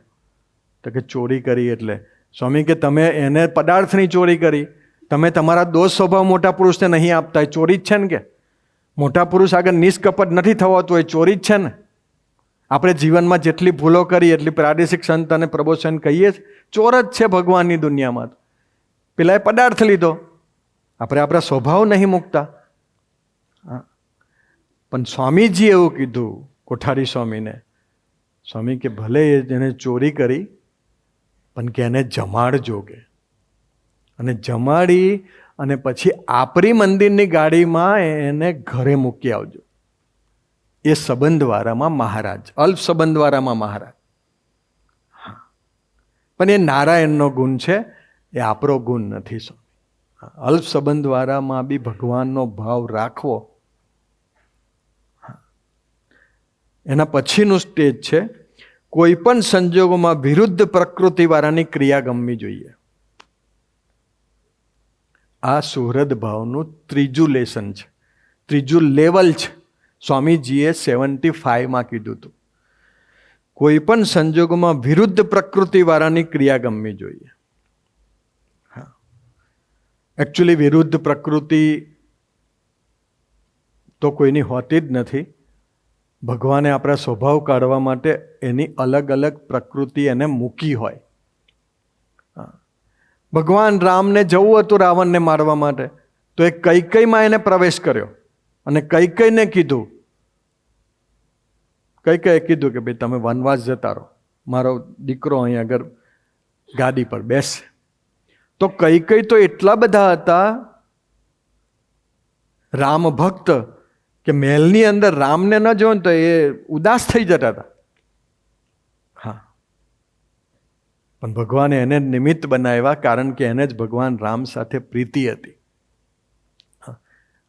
તો કે ચોરી કરી એટલે. સ્વામી કે તમે એને પદાર્થની ચોરી કરી, તમે તમારા દોષ સ્વભાવ મોટા પુરુષને નહીં આપતા, એ ચોરી જ છે ને કે. મોટા પુરુષ આગળ નિષ્કપટ નથી થવાતું, એ ચોરી જ છે ને. આપણે જીવનમાં જેટલી ભૂલો કરી એટલી પ્રાદેશિક સંત અને પ્રબોધન કહીએ ચોર જ છે ભગવાનની દુનિયામાં. પેલા એ પદાર્થ લીધો, આપણે આપણા સ્વભાવ નહીં મૂકતા. પણ સ્વામીજી એવું કીધું કોઠારી સ્વામીને. સ્વામી કે ભલે એને ચોરી કરી પણ કે એને જમાડજો કે, અને જમાડી અને પછી આપણી મંદિરની ગાડીમાં એને ઘરે મૂકી આવજો. એ સંબંધવાળામાં મહારાજ, અલ્પ સંબંધવાળામાં મહારાજ. હા, પણ એ નારાયણનો ગુણ છે, એ આપણો ગુણ નથી. અલ્પ સંબંધવાળામાં બી ભગવાનનો ભાવ રાખવો. એના પછીનું સ્ટેજ છે કોઈ પણ સંજોગોમાં વિરુદ્ધ પ્રકૃતિવાળાની ક્રિયા ગમવી જોઈએ. આ સુહૃદ ભાવનું ત્રીજું લેસન છે, ત્રીજું લેવલ છે. સ્વામીજીએ 75માં કીધું હતું કોઈ પણ સંજોગોમાં વિરુદ્ધ પ્રકૃતિવાળાની ક્રિયા ગમવી જોઈએ. હા, એકચ્યુઅલી વિરુદ્ધ પ્રકૃતિ તો કોઈની હોતી જ નથી. ભગવાને આપણા સ્વભાવ કાઢવા માટે એની અલગ અલગ પ્રકૃતિ એને મૂકી હોય. ભગવાન રામને જવું હતું રાવણને મારવા માટે, તો એ કૈકેયીમાં એને પ્રવેશ કર્યો અને કૈકેયીને કીધું, કૈકેયીએ કીધું કે ભાઈ તમે વનવાસ જતા રહો, મારો દીકરો અહીં આગળ ગાદી પર બેસે. તો કૈકેયી તો એટલા બધા હતા રામ ભક્ત કે મહેલની અંદર રામને ન જોયો ને તો એ ઉદાસ થઈ જતા હતા. હા, પણ ભગવાને એને નિમિત્ત બનાવ્યા, કારણ કે એને જ ભગવાન રામ સાથે પ્રીતિ હતી.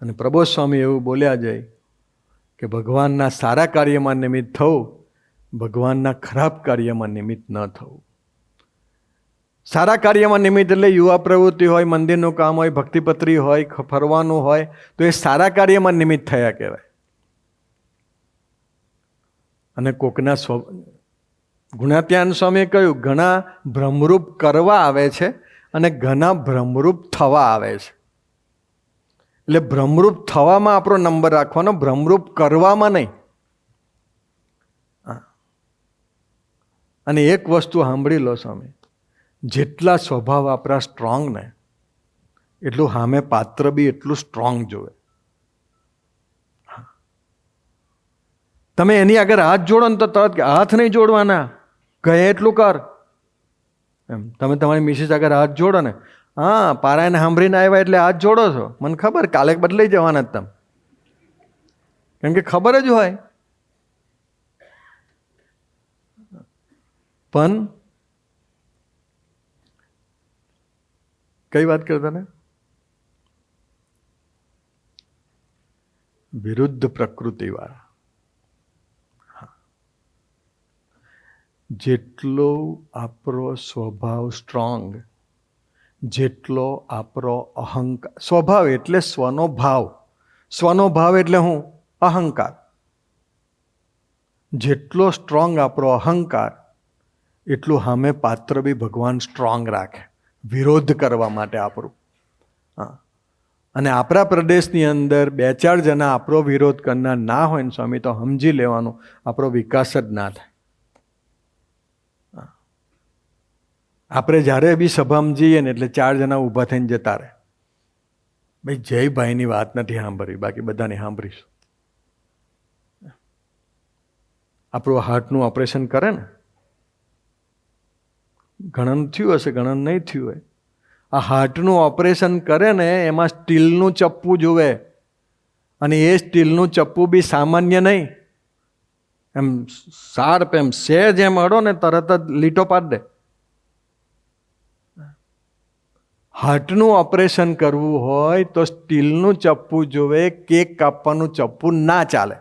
અને પ્રબોધ સ્વામી એવું બોલ્યા જાય કે ભગવાનના સારા કાર્યમાં નિમિત્ત થવું, ભગવાનના ખરાબ કાર્યમાં નિમિત્ત ન થવું. સારા કાર્યમાં નિમિત્ત એટલે યુવા પ્રવૃત્તિ હોય, મંદિરનું કામ હોય, ભક્તિપત્રી હોય, ફરવાનું હોય, તો એ સારા કાર્યમાં નિમિત્ત થયા કહેવાય. અને કોકના ગુણાત્યાન સ્વામીએ કહ્યું ઘણા ભ્રમરૂપ કરવા આવે છે અને ઘણા ભ્રમરૂપ થવા આવે છે. એટલે ભ્રમરૂપ થવામાં આપણો નંબર રાખવાનો, ભ્રમરૂપ કરવામાં નહીં. અને એક વસ્તુ સાંભળી લો સ્વામી, જેટલા સ્વભાવ આપણા સ્ટ્રોંગ ને એટલું સામે પાત્ર બી એટલું સ્ટ્રોંગ જોવે. તમે એની આગળ હાથ જોડો ને તો તરત હાથ નહીં જોડવાના, કહે એટલું કર એમ. તમે તમારી મિસિસ આગળ હાથ જોડો ને, હા પારાયણ સાંભળીને આવ્યા એટલે હાથ જોડો છો, મને ખબર કાલે બદલાઈ જવાના જ તમે, કેમ કે ખબર જ હોય. પણ કઈ વાત કરતા ને, વિરુદ્ધ પ્રકૃતિવાળા. જેટલો આપણો સ્વભાવ સ્ટ્રોંગ, જેટલો આપણો અહંકાર, સ્વભાવ એટલે સ્વનો ભાવ, સ્વનો ભાવ એટલે હું અહંકાર, જેટલો સ્ટ્રોંગ આપણો અહંકાર એટલું સામે પાત્ર બી ભગવાન સ્ટ્રોંગ રાખે વિરોધ કરવા માટે આપણું. હા, અને આપણા પ્રદેશની અંદર 2-4 જણા આપણો વિરોધ કરનાર ના હોય ને સ્વામી, તો સમજી લેવાનું આપણો વિકાસ જ ના થાય. આપણે જ્યારે બી સભામાં જઈએ ને એટલે 4 જણા ઊભા થઈને જતા રહે, ભાઈ જયભાઈની વાત નથી સાંભળવી, બાકી બધાને સાંભળીશું. આપણું હાર્ટનું ઓપરેશન કરે ને, ઘણન થયું હશે, ઘણન નહીં થયું હોય. આ હાર્ટનું ઓપરેશન કરે ને એમાં સ્ટીલનું ચપ્પુ જોવે, અને એ સ્ટીલનું ચપ્પુ બી સામાન્ય નહીં, એમ શાર્પ, એમ સહેજ એમ અડો ને તરત જ લીટો પાડી દે. હાર્ટનું ઓપરેશન કરવું હોય તો સ્ટીલનું ચપ્પુ જોવે, કેક કાપવાનું ચપ્પુ ના ચાલે.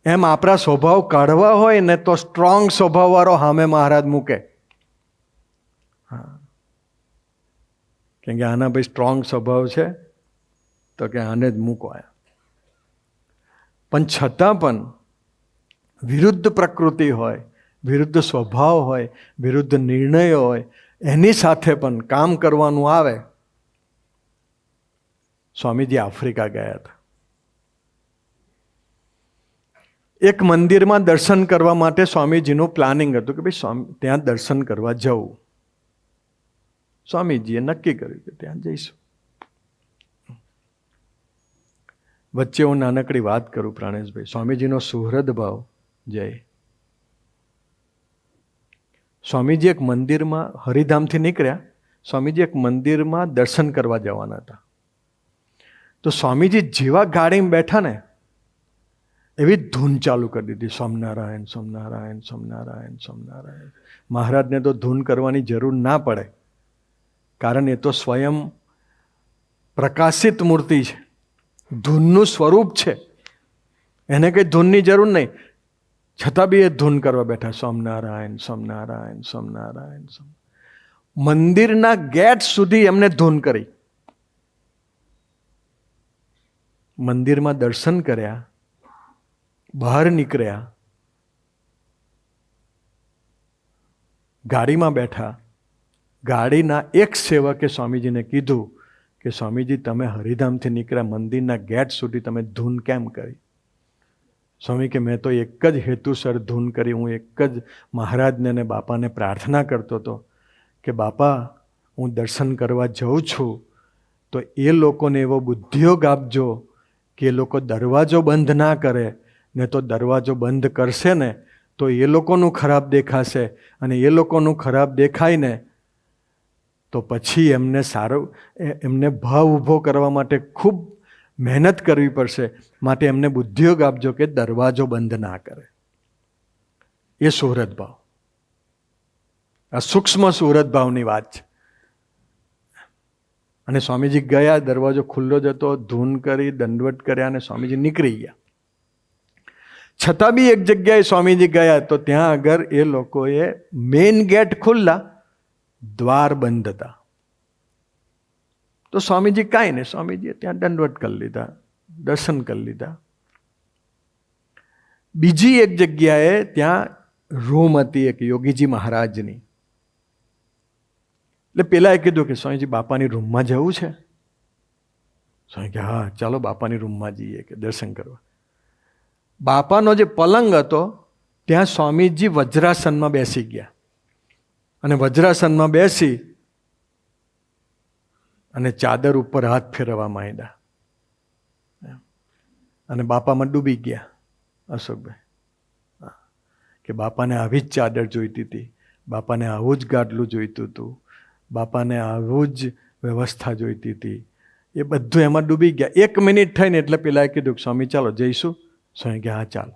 એમ આપણા સ્વભાવ કાઢવા હોય ને તો સ્ટ્રોંગ સ્વભાવવાળો સામે મહારાજ મૂકે. હા, કેમ કે આના ભાઈ સ્ટ્રોંગ સ્વભાવ છે, તો કે આને જ મૂકો. પણ છતાં પણ વિરુદ્ધ પ્રકૃતિ હોય, વિરુદ્ધ સ્વભાવ હોય, વિરુદ્ધ નિર્ણયો હોય, એની સાથે પણ કામ કરવાનું આવે. સ્વામીજી આફ્રિકા ગયા હતા. એક મંદિરમાં દર્શન કરવા માટે સ્વામીજીનું પ્લાનિંગ હતું કે ભાઈ ત્યાં દર્શન કરવા જવું. સ્વામીજીએ નક્કી કર્યું કે ત્યાં જઈશું. વચ્ચે હું નાનકડી વાત કરું પ્રાણેશભાઈ, સ્વામીજીનો સુહૃદ ભાવ જય. સ્વામીજી એક મંદિરમાં, હરિધામથી નીકળ્યા, સ્વામીજી એક મંદિરમાં દર્શન કરવા જવાના હતા. તો સ્વામીજી જેવા ગાડીમાં બેઠા ને એવી ધૂન ચાલુ કરી દીધી, સ્વામિનારાયણ સ્વામિનારાયણ સ્વામિનારાયણ સ્વામિનારાયણ. મહારાજને તો ધૂન કરવાની જરૂર ના પડે, કારણ એ તો સ્વયં પ્રકાશિત મૂર્તિ છે, ધૂનનું સ્વરૂપ છે, એને કંઈ ધૂનની જરૂર નહીં. છતાં બી એ ધૂન કરવા બેઠા, સ્વામિનારાયણ સ્વામિનારાયણ સ્વામિનારાયણ. મંદિરના ગેટ સુધી એમને ધૂન કરી. મંદિરમાં દર્શન કર્યા, બહાર નીકળ્યા, ગાડીમાં બેઠા. ગાડીના એક સેવકે સ્વામીજીને કીધું કે સ્વામીજી, તમે હરિધામથી નીકળ્યા, મંદિરના ગેટ સુધી તમે ધૂન કેમ કરી? સ્વામી કે મેં તો એક જ હેતુસર ધૂન કરી. હું એક જ મહારાજને અને બાપાને પ્રાર્થના કરતો હતો કે બાપા, હું દર્શન કરવા જઉં છું તો એ લોકોને એવો બુદ્ધિયોગ આપજો કે એ લોકો દરવાજો બંધ ના કરે, ને તો દરવાજો બંધ કરશે ને તો એ લોકોનું ખરાબ દેખાશે, અને એ લોકોનું ખરાબ દેખાય ને તો પછી એમને સારું, એમને ભાવ ઊભો કરવા માટે ખૂબ મહેનત કરવી પડશે. માટે એમને બુદ્ધિયોગ આપજો કે દરવાજો બંધ ના કરે. એ સુહૃદ ભાવ, આ સૂક્ષ્મ સુહૃદ ભાવની વાત છે. અને સ્વામીજી ગયા, દરવાજો ખુલ્લો જ હતો, ધૂન કરી, દંડવત કર્યા, અને સ્વામીજી નીકળી ગયા. છતાં બી એક જગ્યાએ સ્વામીજી ગયા તો ત્યાં આગળ એ લોકોએ મેઇન ગેટ ખુલ્લા, દ્વાર બંધ હતા. તો સ્વામીજી કાંઈ નહીં, સ્વામીજીએ ત્યાં દંડવત કરી લીધા, દર્શન કરી લીધા. બીજી એક જગ્યાએ ત્યાં રૂમ હતી એક યોગીજી મહારાજની. એટલે પેલા એ કીધું કે સ્વામીજી, બાપાની રૂમમાં જવું છે? સ્વામી કે હા, ચાલો બાપાની રૂમમાં જઈએ કે દર્શન કરવા. બાપાનો જે પલંગ હતો ત્યાં સ્વામીજી વજ્રાસનમાં બેસી ગયા, અને વજ્રાસનમાં બેસી અને ચાદર ઉપર હાથ ફેરવવા માંડ્યા, અને બાપામાં ડૂબી ગયા. અશોકભાઈ કે બાપાને આવી જ ચાદર જોઈતી હતી, બાપાને આવું જ ગાડલું જોઈતું હતું, બાપાને આવું જ વ્યવસ્થા જોઈતી હતી. એ બધું એમાં ડૂબી ગયા. 1 મિનિટ થઈને એટલે પેલા કીધું સ્વામી ચાલો જઈશું. સ્વામી કે હા ચાલો.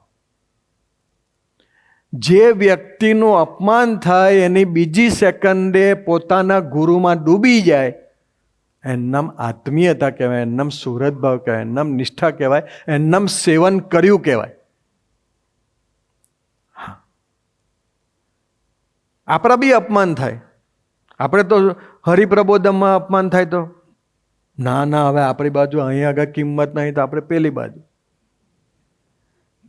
જે વ્યક્તિનું અપમાન થાય એની બીજી સેકન્ડે પોતાના ગુરુમાં ડૂબી જાય, એનું નામ આત્મીયતા કહેવાય, એનું નામ સુહૃદ ભાવ કહેવાય, એનું નામ નિષ્ઠા કહેવાય, એનું નામ સેવન કર્યું કહેવાય. આપણા બી અપમાન થાય, આપણે તો હરિપ્રબોધમાં અપમાન થાય તો ના ના, હવે આપણી બાજુ અહીંયા આગળ કિંમત નહીં તો આપણે પેલી બાજુ.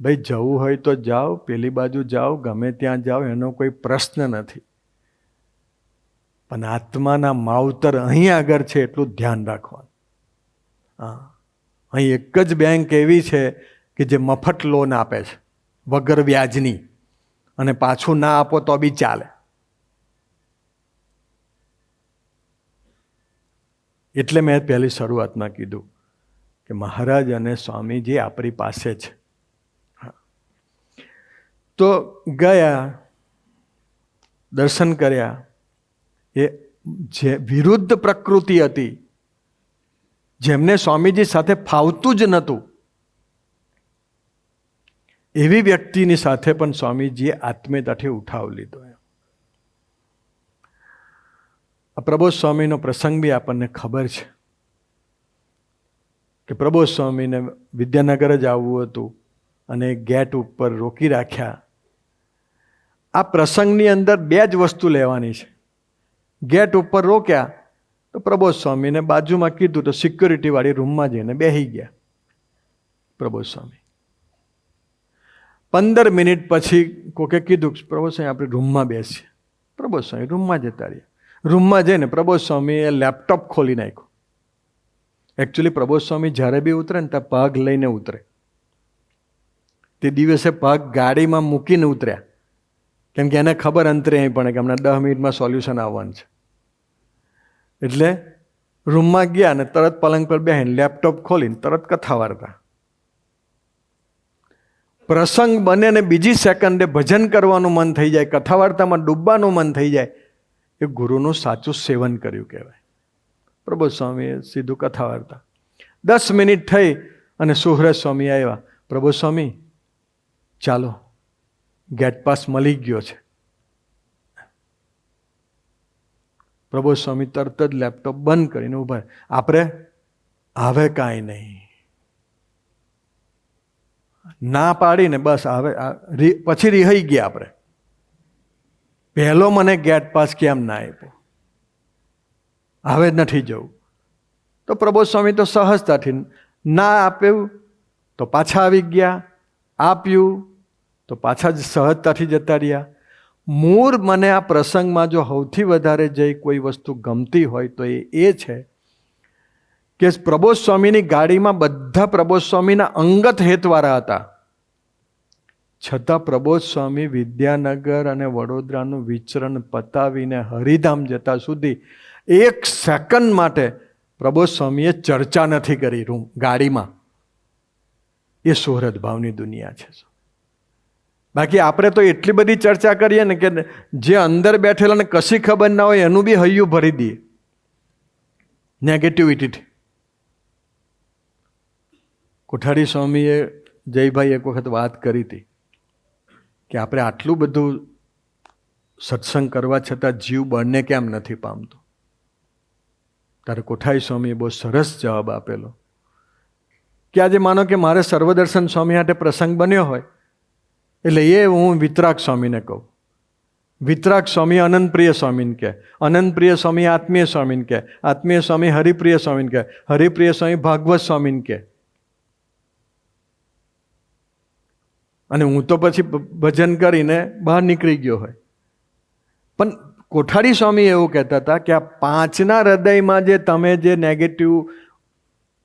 ભાઈ જવું હોય તો જાઓ, પેલી બાજુ જાઓ, ગમે ત્યાં જાઓ, એનો કોઈ પ્રશ્ન નથી. પણ આત્માના માવતર અહીં આગળ છે એટલું ધ્યાન રાખવાનું. હા, અહીં એક જ બેંક એવી છે કે જે મફત લોન આપે છે વગર વ્યાજની, અને પાછું ના આપો તો બી ચાલે. એટલે મેં પહેલી શરૂઆતમાં કીધું કે મહારાજ અને સ્વામીજી આપણી પાસે છે. તો ગયા, દર્શન કર્યા. એ જે વિરુદ્ધ પ્રકૃતિ હતી, જેમને સ્વામીજી સાથે ફાવતું જ નહોતું, એવી વ્યક્તિની સાથે પણ સ્વામીજીએ આત્મીયતાથી ઉઠાવ લીધો. આ પ્રબોધ સ્વામીનો પ્રસંગ બી આપણને ખબર છે કે પ્રબોધ સ્વામીને વિદ્યાનગર જ આવવું હતું અને ગેટ ઉપર રોકી રાખ્યા. આ પ્રસંગની અંદર 2 જ વસ્તુ લેવાની છે. ગેટ ઉપર રોક્યા તો પ્રબોધ સ્વામીને બાજુમાં કીધું તો સિક્યોરિટી વાળી રૂમમાં જઈને બેસી ગયા પ્રબોધ સ્વામી. 15 મિનિટ પછી કોકે કીધું પ્રબોધ સ્વામી આપણે રૂમમાં બેસીએ. પ્રબોધ સ્વામી રૂમમાં જતા રહ્યા. રૂમમાં જઈને પ્રબોધ સ્વામીએ લેપટોપ ખોલી નાખ્યું. એકચ્યુઅલી પ્રબોધ સ્વામી જ્યારે બી ઉતરે ને ત્યાં પગ લઈને ઉતરે. તે દિવસે પગ ગાડીમાં મૂકીને ઉતર્યા, કેમ કે એને ખબર અંતરે અહીં પણ કે હમણાં 10 મિનિટમાં સોલ્યુશન આવવાનું છે. એટલે રૂમમાં ગયા ને તરત પલંગ પર બેસીને લેપટોપ ખોલીને તરત કથા વાર્તા. પ્રસંગ બને ને બીજી સેકન્ડે ભજન કરવાનું મન થઈ જાય, કથા વાર્તામાં ડૂબવાનું મન થઈ જાય. એ ગુરુનું સાચું સેવન કર્યું કહેવાય. પ્રબોધ સ્વામીએ સીધું કથા વાર્તા. 10 મિનિટ થઈ અને સુહૃદ સ્વામી આવ્યા. પ્રબોધ સ્વામી ચાલો, ગેટ પાસ મળી ગયો છે. પ્રબોધ સ્વામી તરત જ લેપટોપ બંધ કરીને ઉભા. આપણે હવે કાંઈ નહીં, ના પાડીને બસ હવે પછી રિહાઈ ગયા. આપણે પહેલો મને ગેટ પાસ કેમ ના આપ્યો, હવે નથી જવું. તો પ્રબોધ સ્વામી તો સહજતાથી ના આપ્યું તો પાછા આવી ગયા, આપ્યું તો પાછા જ સહજતાથી જતા રહ્યા. મૂળ મને આ પ્રસંગમાં જો સૌથી વધારે જે કોઈ વસ્તુ ગમતી હોય તો એ છે કે પ્રબોધ સ્વામીની ગાડીમાં બધા પ્રબોધ સ્વામીના અંગત હેતવાળા હતા. છતાં પ્રબોધ સ્વામી વિદ્યાનગર અને વડોદરાનું વિચરણ પતાવીને હરિધામ જતા સુધી 1 સેકન્ડ માટે પ્રબોધ સ્વામીએ ચર્ચા નથી કરી ગાડીમાં. એ સુહૃદ ભાવની દુનિયા છે. બાકી આપણે તો એટલી બધી ચર્ચા કરીએ ને કે જે અંદર બેઠેલાને કશી ખબર ના હોય એનું બી હૈયું ભરી દઈએ નેગેટિવિટીથી. કોઠારી સ્વામીએ જયભાઈ એક વખત વાત કરી હતી કે આપણે આટલું બધું સત્સંગ કરવા છતાં જીવ બળને કેમ નથી પામતો. ત્યારે કોઠારી સ્વામીએ બહુ સરસ જવાબ આપેલો કે આજે માનો કે મારે સર્વદર્શન સ્વામી માટે પ્રસંગ બન્યો હોય એટલે એ હું વિતરાગ સ્વામીને કહું. વિતરાગ સ્વામી અનંતપ્રિય સ્વામીને કહે, અનંતપ્રિય સ્વામી આત્મીય સ્વામીને કહે, આત્મીય સ્વામી હરિપ્રિય સ્વામીને કહે, હરિપ્રિય સ્વામી ભાગવત સ્વામીને કહે. અને હું તો પછી ભજન કરીને બહાર નીકળી ગયો હોય. પણ કોઠારી સ્વામી એવું કહેતા હતા કે આ 5ના હૃદયમાં જે તમે જે નેગેટિવ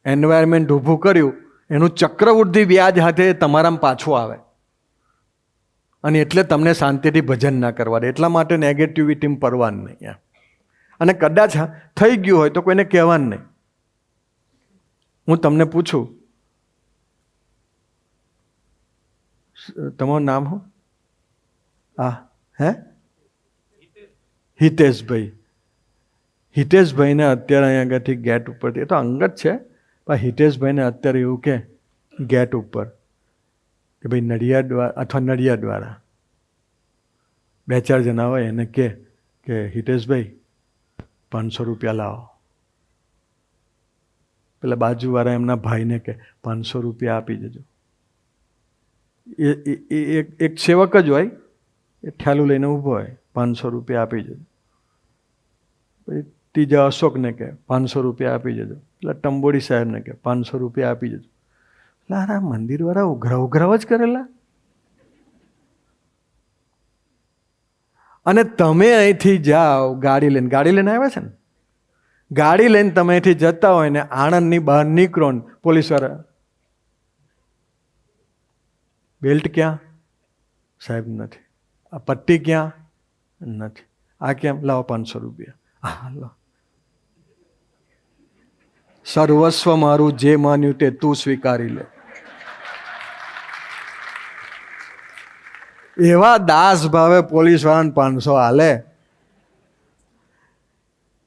એન્વાયરમેન્ટ ઊભું કર્યું એનું ચક્રવૃદ્ધિ વ્યાજ હાથે તમારામાં પાછું આવે અને એટલે તમને શાંતિથી ભજન ના કરવા દે. એટલા માટે નેગેટિવિટીમાં પરવાનું નહીં. અને કદાચ થઈ ગયું હોય તો કોઈને કહેવાનું નહીં. હું તમને પૂછું, તમારું નામ શું? હિતેશભાઈ. હિતેશભાઈને અત્યારે અહીંયા આગળથી ગેટ ઉપરથી, એ તો અંગત છે પણ હિતેશભાઈને અત્યારે એવું કે ગેટ ઉપર કે ભાઈ નડિયાદ અથવા નડિયાદવાળા 2-4 જણા હોય એને કે હિતેશભાઈ 500 રૂપિયા લાવો. પેલા બાજુવાળા એમના ભાઈને કે 500 રૂપિયા આપી જજો. એક સેવક જ હોય, એ ઠેલું લઈને ઊભો હોય, 500 રૂપિયા આપી જજો. પછી ત્રીજા અશોકને કે 500 રૂપિયા આપી જજો. પેલા ટંબોડી સાહેબને કે 500 રૂપિયા આપી જજો. લારા મંદિરવાળા ઉઘરાવ જ કરેલા. અને તમે અહીંથી જાઓ ગાડી લઈને આવ્યા છે ને, ગાડી લઈને તમે અહીંથી જતા હોય ને આણંદની બહાર નીકળો ને પોલીસવાળા, બેલ્ટ ક્યાં? સાહેબ નથી. આ પટ્ટી ક્યાં? નથી. આ કેમ? લાવો 500 રૂપિયા. હા લો. સર્વસ્વ મારું જે માન્યું તે તું સ્વીકારી લે. એવા દાસ ભાવે પોલીસ વાળાને 500 હાલે.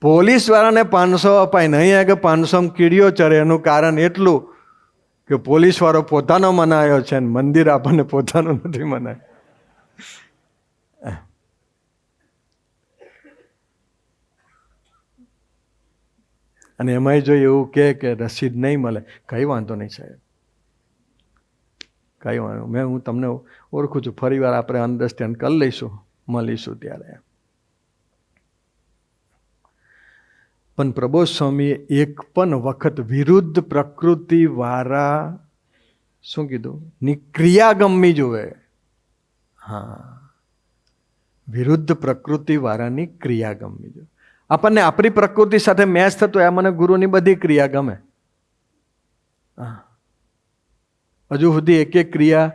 પોલીસ વાળાને 500 અપાય નહીં કે 500 કીડીઓ ચરે. એનું કારણ એટલું કે પોલીસ વાળો પોતાનો મનાયો છે ને મંદિર આપણને પોતાનું નથી મનાય. અને એમાંય જો એવું કે રસીદ નહીં મળે, કઈ વાંધો નહીં સાહેબ, કઈ વાંધો. હું તમને ઓળખું છું, ફરી વાર આપણે અન્ડરસ્ટેન્ડ કરી લઈશું, મળીશું ત્યારે. પણ પ્રબોધ સ્વામીએ એક પણ વખત વિરુદ્ધ પ્રકૃતિ વાળા શું કીધું ની ક્રિયા ગમવી જોવે. હા, વિરુદ્ધ પ્રકૃતિ વાળાની ક્રિયા ગમવી જોઈએ. આપણને આપણી પ્રકૃતિ સાથે મેચ થતું હોય, મને ગુરુની બધી ક્રિયા ગમે. હજુ સુધી એક એક ક્રિયા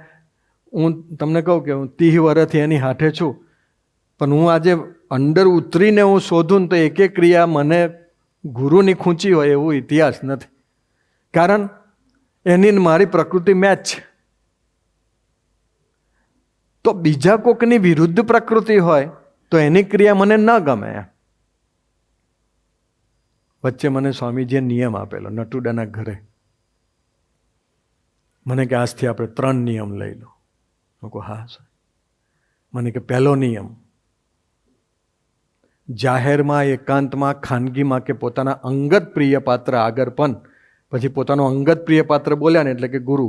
હું તમને કહું કે હું 30 વર્ષથી એની હાથે છું, પણ હું આજે અંદર ઉતરીને હું શોધું ને તો એક એક ક્રિયા મને ગુરુની ખૂંચી હોય એવું ઇતિહાસ નથી. કારણ એની મારી પ્રકૃતિ મેચ છે. તો બીજા કોકની વિરુદ્ધ પ્રકૃતિ હોય તો એની ક્રિયા મને ન ગમે. વચ્ચે મને સ્વામીજીએ નિયમ આપેલો નટુડાના ઘરે. મને કે આજથી આપણે 3 નિયમ લઈ લો. હું કહું હા સર. મને કે પહેલો નિયમ, જાહેરમાં, એકાંતમાં, ખાનગીમાં કે પોતાના અંગત પ્રિય પાત્ર આગળ પણ, પછી પોતાનો અંગત પ્રિય પાત્ર બોલ્યા ને એટલે કે ગુરુ,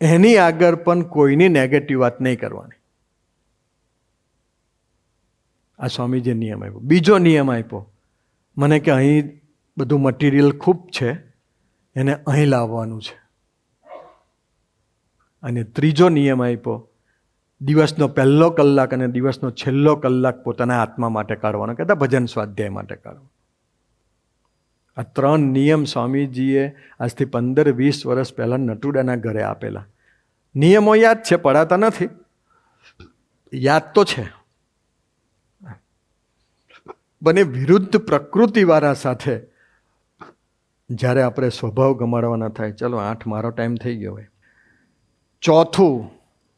એની આગળ પણ કોઈની નેગેટિવ વાત નહીં કરવાની. આ સ્વામીજીએ નિયમ આપ્યો. બીજો નિયમ આપ્યો મને કે અહીં બધું મટીરિયલ ખૂબ છે, એને અહીં લાવવાનું છે. અને ત્રીજો નિયમ આપ્યો, દિવસનો પહેલો કલાક અને દિવસનો છેલ્લો કલાક પોતાના આત્મા માટે કાઢવાનો, કહેતા ભજન સ્વાધ્યાય માટે કાઢવો. આ 3 નિયમ સ્વામીજીએ આજથી 15-20 વર્ષ પહેલાં નટુડાના ઘરે આપેલા. નિયમો યાદ છે, પડાતા નથી, યાદ તો છે. બને વિરુદ્ધ પ્રકૃતિવાળા સાથે જ્યારે આપણે સ્વભાવ ગમાડવાના થાય. ચલો 8 મારો ટાઈમ થઈ ગયો હોય. ચોથું,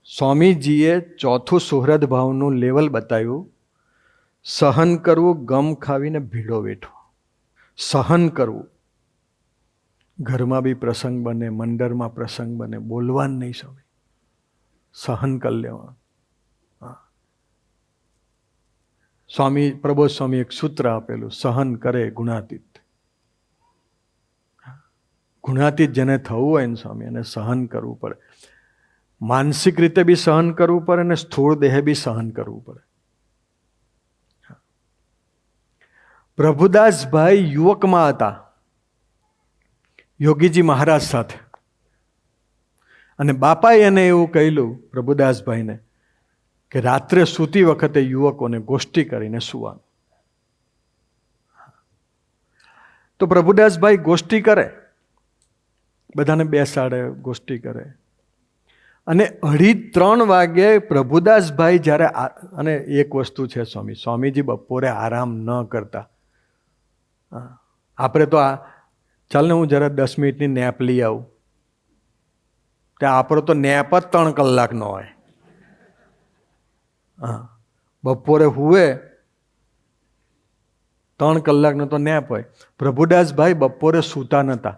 સ્વામીજીએ ચોથું સુહૃદ ભાવનું લેવલ બતાવ્યું. સહન કરવું, ગમ ખાવીને ભીડો વેઠવો. સહન કરવું. ઘરમાં બી પ્રસંગ બને, મંડળમાં પ્રસંગ બને, બોલવાનું નહીં સ્વામી, સહન કરી લેવાનું. સ્વામી પ્રબોધ સ્વામી એક સૂત્ર આપેલું, સહન કરે ગુણાતીત. ગુણાતીત જેને થવું હોય ને સ્વામી, એને સહન કરવું પડે. માનસિક રીતે બી સહન કરવું પડે અને સ્થૂળ દેહ બી સહન કરવું પડે. પ્રભુદાસભાઈ યુવકમાં હતા યોગીજી મહારાજ સાથે, અને બાપાએ એને એવું કહેલું પ્રભુદાસભાઈને કે રાત્રે સૂતી વખતે યુવકોને ગોષ્ઠી કરીને સુવાનું. તો પ્રભુદાસભાઈ ગોષ્ઠી કરે, બધાને બેસાડે, ગોષ્ઠી કરે. અને 2:30 વાગે પ્રભુદાસભાઈ જ્યારે, અને એક વસ્તુ છે સ્વામી, સ્વામીજી બપોરે આરામ ન કરતા. આપણે તો ચાલ ને હું જરા 10 મિનિટની નેપ લઈ આવું, ત્યાં આપણો તો નેપ જ 3 કલાકનો હોય. બપોરે હુએ 3 કલાકનો તો નેપ હોય. પ્રભુદાસભાઈ બપોરે સૂતા નહોતા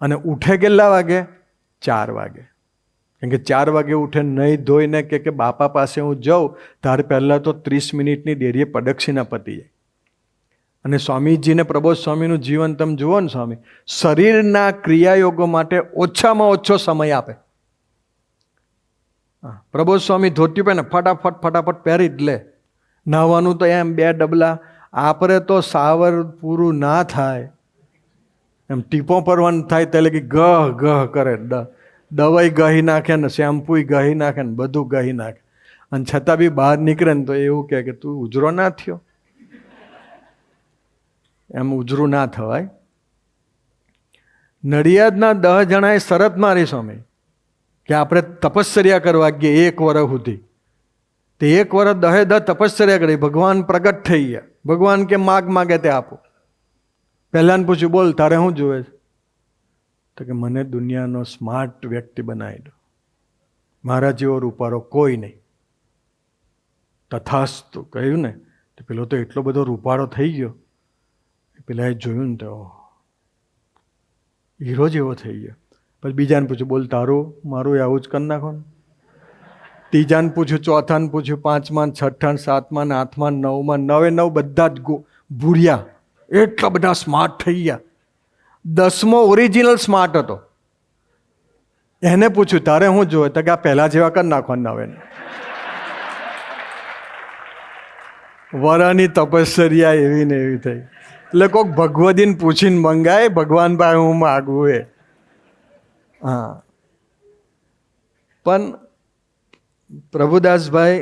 અને ઉઠે કેટલા વાગે? 4 વાગે. કેમ કે 4 વાગે ઉઠે, નહીં ધોઈને કે બાપા પાસે હું જાઉં તાર પહેલાં તો 30 મિનિટની દેરીએ પ્રદક્ષિણા પતી જાય. અને સ્વામીજીને પ્રબોધ સ્વામીનું જીવન તમે જુઓ ને સ્વામી, શરીરના ક્રિયાયોગો માટે ઓછામાં ઓછો સમય આપે. પ્રબોધ સ્વામી ધોતી પહેને ફટાફટ પહેરી જ લે. નાહવાનું તો એમ 2 ડબલા. આપણે તો સાવર પૂરું ના થાય એમ ટીપો પરવાનું થાય એટલે કે ગહ કરે, દવાઈ ગહી નાખે ને શેમ્પુ ગહી નાખે ને બધું ગહી નાખે. અને છતાં બી બહાર નીકળે ને તો એવું કહે કે તું ઉજરો ના થયો. એમ ઉજરું ના થવાય. નડિયાદના 10 જણાએ શરત મારી સ્વામી કે આપણે તપશ્ચર્યા કરવા ગઈએ 1 વર્ષ સુધી. તે 1 વર્ષ 10 તપશ્ચર્યા કરી, ભગવાન પ્રગટ થઈ ગયા. ભગવાન કે માગે તે આપો. પહેલાને પૂછ્યું, બોલ તારે શું જોવે છે? તો કે મને દુનિયાનો સ્માર્ટ વ્યક્તિ બનાવી દો, મારા જેવો રૂપાળો કોઈ નહીં. તથાસ્તુ કહ્યું ને તો પેલો તો એટલો બધો રૂપાળો થઈ ગયો. પેલા એ જોયું ને તો હીરો જેવો થઈ ગયો. પછી બીજાને પૂછ્યું, બોલ તારું મારું આવું જ કરી નાખો ને. ત્રીજાને પૂછ્યું, ચોથાને પૂછ્યું, પાંચમાં, છઠ્ઠા, સાતમાં, આઠમાં, નવમાં, 9 બધા જ ભૂર્યા. એટલા બધા સ્માર્ટ થઈ ગયા. 10મો ઓરિજિનલ સ્માર્ટ હતો. એને પૂછ્યું તારે શું જોવે? તો કે આ પહેલા જેવા કરી નાખવાના. 9 વરાની તપશ્ચર્યા એવી ને એવી થઈ. એટલે કોઈક ભગવદીને પૂછીને મંગાય, ભગવાન પાસે હું માગું એ. હા, પણ પ્રભુદાસભાઈ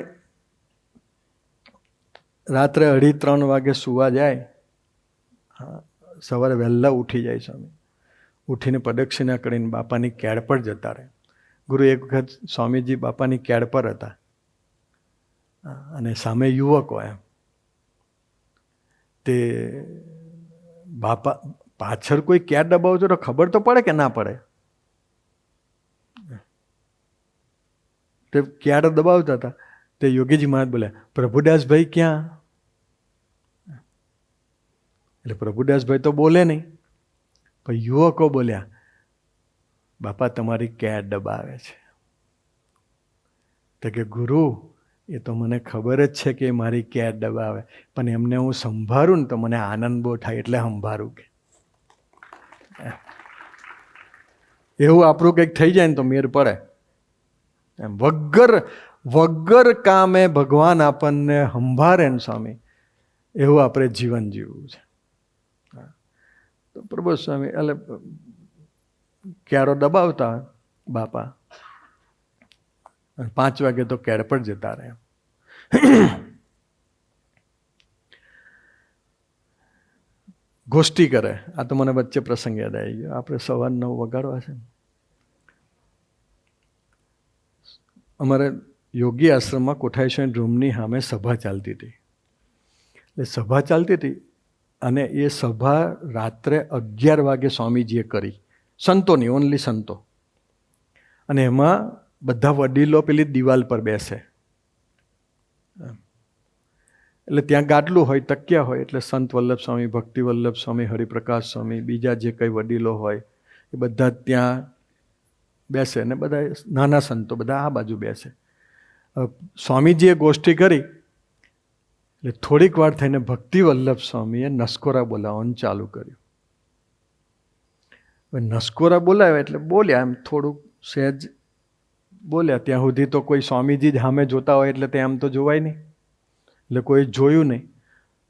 રાત્રે 2:30 વાગે સુવા જાય. હા, સવારે વહેલા ઉઠી જાય સ્વામી. ઉઠીને પ્રદક્ષિણા કરીને બાપાની કેળ પર જતા રહે. ગુરુ એક વખત સ્વામીજી બાપાની કેળ પર હતા અને સામે યુવકો એમ. તે બાપા પાછળ કોઈ કેળ દબાવતો તો ખબર તો પડે કે ના પડે? તે કેળ દબાવતા હતા. તે યોગીજી મહારાજ બોલ્યા, પ્રભુદાસભાઈ ક્યાં? એટલે પ્રભુદાસભાઈ તો બોલે નહીં, પણ યુવકો બોલ્યા, બાપા તમારી કેળ દબાવે છે. તો કે ગુરુ એ તો મને ખબર જ છે કે મારી કેળ દબાવે, પણ એમને હું સંભાળું ને તો મને આનંદ બહુ થાય એટલે સંભાળું. કે એવું આપણું કંઈક થઈ જાય ને તો મેર પડે. એમ વગર કામે ભગવાન આપણને સંભાળે ને સ્વામી, એવું આપણે જીવન જીવવું છે. તો પ્રભુ સ્વામી એટલે કેળો દબાવતા બાપા. 5 વાગે તો કેળ પર જતા રહે. ગોષ્ઠી કરે. આ તો મને વચ્ચે પ્રસંગ યાદ આવી ગયો. આપણે સવાર 9 વગાડવા છે. અમારે યોગી આશ્રમમાં કોઠારીશ્વર રૂમની સામે સભા ચાલતી હતી. એટલે સભા ચાલતી હતી અને એ સભા રાત્રે 11 વાગે સ્વામીજીએ કરી. સંતોની, ઓનલી સંતો. અને એમાં બધા વડીલો પેલી દિવાલ પર બેસે. એટલે ત્યાં ગાડલું હોય, તકિયા હોય. એટલે સંત વલ્લભ સ્વામી, ભક્તિ વલ્લભ સ્વામી, હરિપ્રકાશ સ્વામી, બીજા જે કંઈ વડીલો હોય એ બધા ત્યાં બેસે. ને બધા નાના સંતો બધા આ બાજુ બેસે. સ્વામીજીએ ગોષ્ઠી કરી એટલે થોડીક વાર થઈને ભક્તિ વલ્લભ સ્વામીએ નસકોરા બોલાવવાનું ચાલુ કર્યું. નસકોરા બોલાવ્યા એટલે બોલ્યા, એમ થોડુંક સહેજ બોલ્યા. ત્યાં સુધી તો કોઈ સ્વામીજી જ સામે જોતા હોય એટલે ત્યાં આમ તો જોવાય નહીં, એટલે કોઈ જોયું નહીં.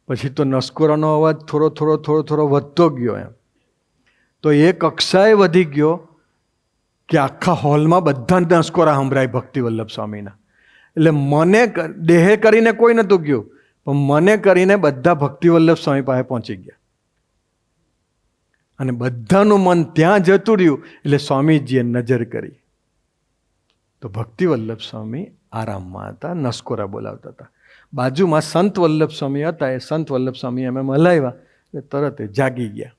પછી તો નસકોરાનો અવાજ થોડો વધતો ગયો. એમ તો એ કક્ષાએ વધી ગયો કે આખા હોલમાં બધા નસકોરા સંભળાય ભક્તિ વલ્લભ સ્વામીના. એટલે મને દેહે કરીને કોઈ નહોતું ગયું, પણ મને કરીને બધા ભક્તિ વલ્લભ સ્વામી પાસે પહોંચી ગયા. અને બધાનું મન ત્યાં જતું રહ્યું. એટલે સ્વામીજીએ નજર કરી તો ભક્તિ વલ્લભ સ્વામી આરામમાં હતા, નસકોરા બોલાવતા હતા. બાજુમાં સંત વલ્લભ સ્વામી હતા. એ સંત વલ્લભ સ્વામી એમ હલાવ્યા એટલે તરત એ જાગી ગયા.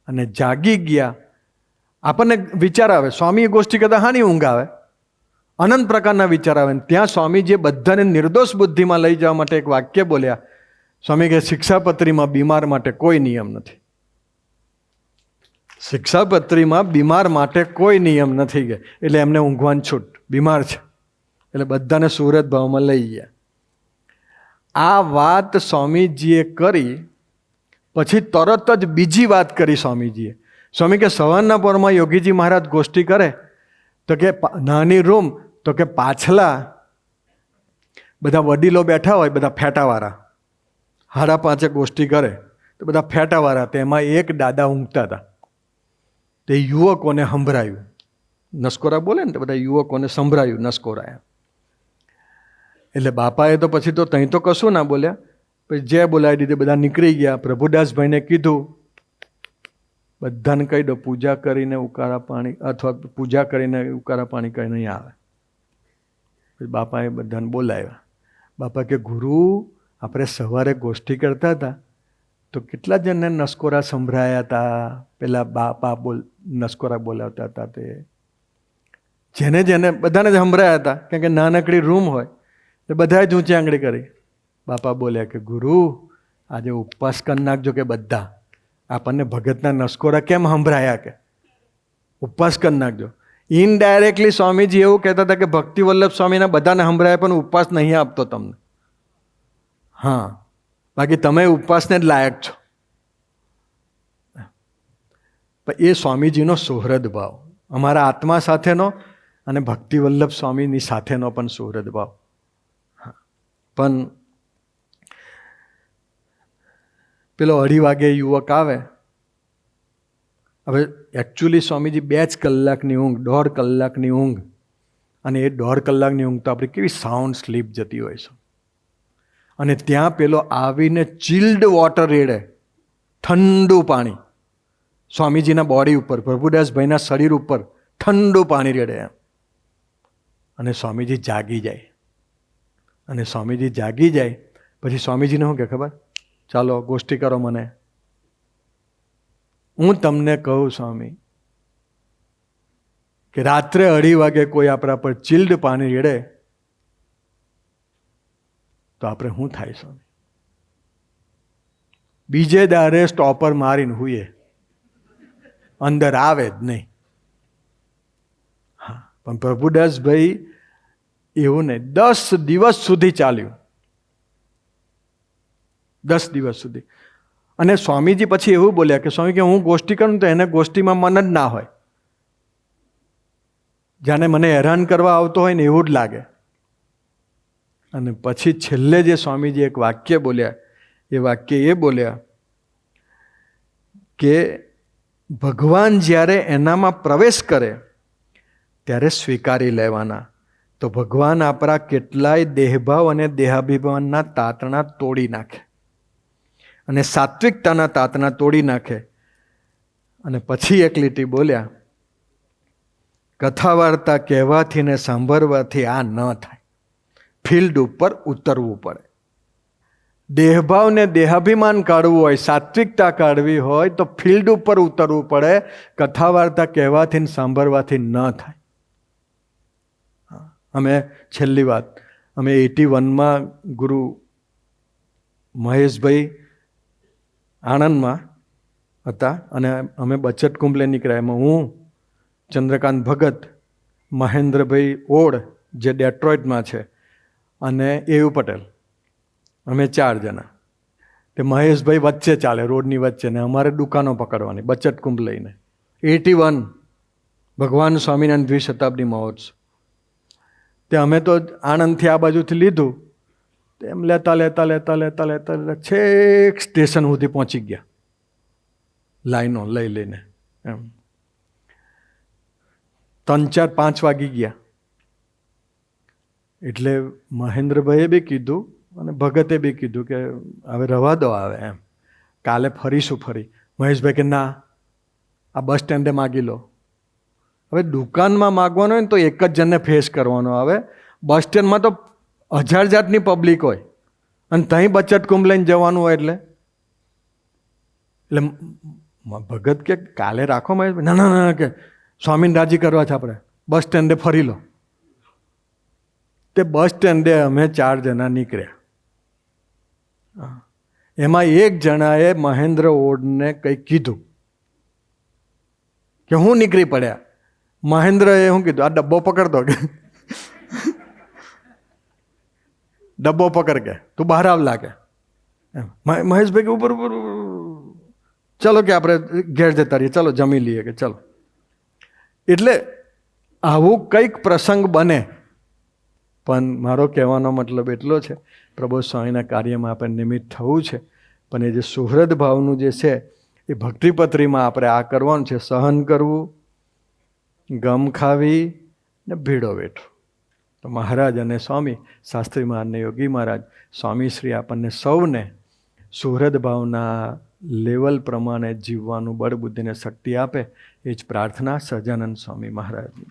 અને જાગી ગયા આપણને વિચાર આવે, સ્વામી ગોષ્ઠી કરતા હાની ઊંઘ આવે? અનંત પ્રકારના વિચાર આવે. ત્યાં સ્વામીજીએ બધાને નિર્દોષ બુદ્ધિમાં લઈ જવા માટે એક વાક્ય બોલ્યા. સ્વામી કે શિક્ષાપત્રીમાં બીમાર માટે કોઈ નિયમ નથી. શિક્ષાપત્રીમાં બીમાર માટે કોઈ નિયમ નથી કે એટલે એમને ઊંઘવાની છૂટ. બીમાર છે એટલે બધાને સુરત ભાવમાં લઈ ગયા. આ વાત સ્વામીજીએ કરી પછી તરત જ બીજી વાત કરી સ્વામીજીએ. સ્વામી કે સવારના પરમાં યોગીજી મહારાજ ગોષ્ઠી કરે તો કે નાની રૂમ, તો કે પાછલા બધા વડીલો બેઠા હોય, બધા ફેટાવાળા 5:30 ગોષ્ઠી કરે તો બધા ફેટાવાળા. તેમાં એક દાદા ઊંઘતા હતા. તે યુવકોને સંભળાયું. નસકોરા બોલે ને તો બધા યુવકોને સંભળાયું નસકોરા. એટલે બાપાએ તો પછી તો ત્યાં તો કશું ના બોલ્યા. પછી જે બોલાવી દીધી બધા નીકળી ગયા. પ્રભુદાસભાઈને કીધું બધાને કહી દો પૂજા કરીને ઉકાળા પાણી અથવા પૂજા કરીને ઉકાળા પાણી કંઈ નહીં આવે. પછી બાપાએ બધાને બોલાવ્યા. બાપા કે ગુરુ આપણે સવારે ગોષ્ઠી કરતા હતા તો કેટલા જણને નસકોરા સંભળાયા હતા? પેલા બાપા નસકોરા બોલાવતા હતા તે. જેને જેને બધાને જ સંભળાયા હતા, કારણ કે નાનકડી રૂમ હોય તો બધાએ જ ઊંચી આંગળી કરી. બાપા બોલ્યા કે ગુરુ આજે ઉપવાસ કરી નાખજો કે બધા. આપણને ભગતના નસકોરા કેમ સંભળાયા કે ઉપવાસ કરી નાખજો. ઇનડાયરેક્ટલી સ્વામીજી એવું કહેતા હતા કે ભક્તિ વલ્લભ સ્વામીના બધાને સંભળાયા પણ ઉપવાસ નહીં આપતો તમને. હા, બાકી તમે ઉપવાસને જ લાયક છો. પણ એ સ્વામીજીનો સુહૃદ ભાવ, અમારા આત્મા સાથેનો અને ભક્તિ વલ્લભ સ્વામીની સાથેનો પણ સુહૃદ ભાવ. પણ પેલો 2:30 વાગે યુવક આવે. હવે એકચ્યુઅલી સ્વામીજી 2 જ કલાકની ઊંઘ, 1.5 કલાકની ઊંઘ, અને એ 1.5 કલાકની ઊંઘ તો આપણી કેવી સાઉન્ડ સ્લીપ જતી હોય છે. અને ત્યાં પેલો આવીને ચિલ્ડ વોટર રેડે, ઠંડુ પાણી સ્વામીજીના બોડી ઉપર, પ્રભુદાસભાઈના શરીર ઉપર ઠંડુ પાણી રેડે એમ. અને સ્વામીજી જાગી જાય. અને સ્વામીજી જાગી જાય પછી સ્વામીજીને શું કે ખબર? ચાલો ગોષ્ઠી કરો મને. હું તમને કહું સ્વામી કે રાત્રે 2:30 વાગે કોઈ આપણા પર ચિલ્ડ પાણી રેડે તો આપણે શું થાય સ્વામી? બીજે દારે સ્ટોપર મારીને હુઈએ, અંદર આવે જ નહીં. હા, પણ પ્રભુદાસભાઈ એવું નહીં, 10 દિવસ સુધી ચાલ્યું. 10 દિવસ સુધી. અને સ્વામીજી પછી એવું બોલ્યા કે સ્વામી કે હું ગોષ્ઠી કરું તો એને ગોષ્ઠીમાં મન જ ના હોય, જાણે મને હેરાન કરવા આવતો હોય ને એવું જ લાગે. અને પછી છેલ્લે જે સ્વામીજી એક વાક્ય બોલ્યા, એ વાક્ય એ બોલ્યા કે ભગવાન જ્યારે એનામાં પ્રવેશ કરે ત્યારે સ્વીકારી લેવાના. તો ભગવાન આપણા કેટલાય દેહભાવ અને દેહાભિમાનના તાતણા તોડી નાખે, અને સાત્વિકતાના તાતણા તોડી નાખે. અને પછી એક લીટી બોલ્યા, કથા વાર્તા કહેવાથી ને સાંભળવાથી આ ન થાય, ફિલ્ડ ઉપર ઉતરવું પડે. દેહભાવ ને દેહાભિમાન કાઢવું હોય, સાત્વિકતા કાઢવી હોય તો ફિલ્ડ ઉપર ઉતરવું પડે. કથા વાર્તા કહેવાથી ને સાંભળવાથી ન થાય. અમે છેલ્લી વાત, અમે 81માં ગુરુ મહેશભાઈ આણંદમાં હતા અને અમે બચત કુંભલે નીકળ્યા. એમાં હું, ચંદ્રકાંત ભગત, મહેન્દ્રભાઈ ઓડ જે ડેટ્રોઇટમાં છે, અને એયુ પટેલ, અમે 4 જણા. તે મહેશભાઈ વચ્ચે ચાલે, રોડની વચ્ચે, ને અમારે દુકાનો પકડવાની બચત કુંભ લઈને. 81 ભગવાન સ્વામિનારાયણ દ્વિશતાબ્દી મહોત્સવ. તે અમે તો આણંદથી આ બાજુથી લીધું, એમ લેતા લેતા લેતા લેતા લેતા છેક સ્ટેશન સુધી પહોંચી ગયા, લાઈનો લઈ લઈને. એમ 3, 4, 5 વાગી ગયા. એટલે મહેન્દ્રભાઈએ બી કીધું અને ભગતે બી કીધું કે હવે રવા દો, આવે એમ, કાલે ફરીશું ફરી. મહેશભાઈ કે ના, આ બસ સ્ટેન્ડે માગી લો. હવે દુકાનમાં માગવાનો હોય ને તો એક જ જણને ફેસ કરવાનો આવે. બસ સ્ટેન્ડમાં તો 1000 જાતની પબ્લિક હોય, અને ત્યાં બચત કુંભ લઈને જવાનું હોય. એટલે ભગત કે કાલે રાખો મહેશભાઈ. ના ના ના, કે સ્વામીને રાજી કરવા છે આપણે, બસ સ્ટેન્ડે ફરી લો. તે બસ સ્ટેન્ડે અમે 4 જણા નીકળ્યા. એમાં એક જણાએ મહેન્દ્ર ઓડને કંઈક કીધું કે હું નીકળી પડ્યા. મહેન્દ્રએ શું કીધું? આ ડબ્બો પકડ દો, કે ડબ્બો પકડ, કે તું બહાર આવ લાગે. મહેશભાઈ કે ઉપર ઉપર, ચલો કે આપણે ઘેર જતા રહીએ, ચલો જમી લઈએ, કે ચલો. એટલે આવું કંઈક પ્રસંગ બને. પણ મારો કહેવાનો મતલબ એટલો છે, પ્રભુ સ્વામીના કાર્યમાં આપણે નિમિત્ત થવું છે. પણ એ જે સુહૃદ ભાવનું જે છે એ ભક્તિપત્રીમાં આપણે આ કરવાનું છે, સહન કરવું, ગમ ખાવી ને ભીડો વેઠવો. તો મહારાજ અને સ્વામી શાસ્ત્રી મહારાજ અને યોગી મહારાજ સ્વામી શ્રી આપણને સૌને સુહૃદ ભાવના લેવલ પ્રમાણે જીવવાનું બળ બુદ્ધિને શક્તિ આપે, એ જ પ્રાર્થના સહજાનંદ સ્વામી મહારાજની.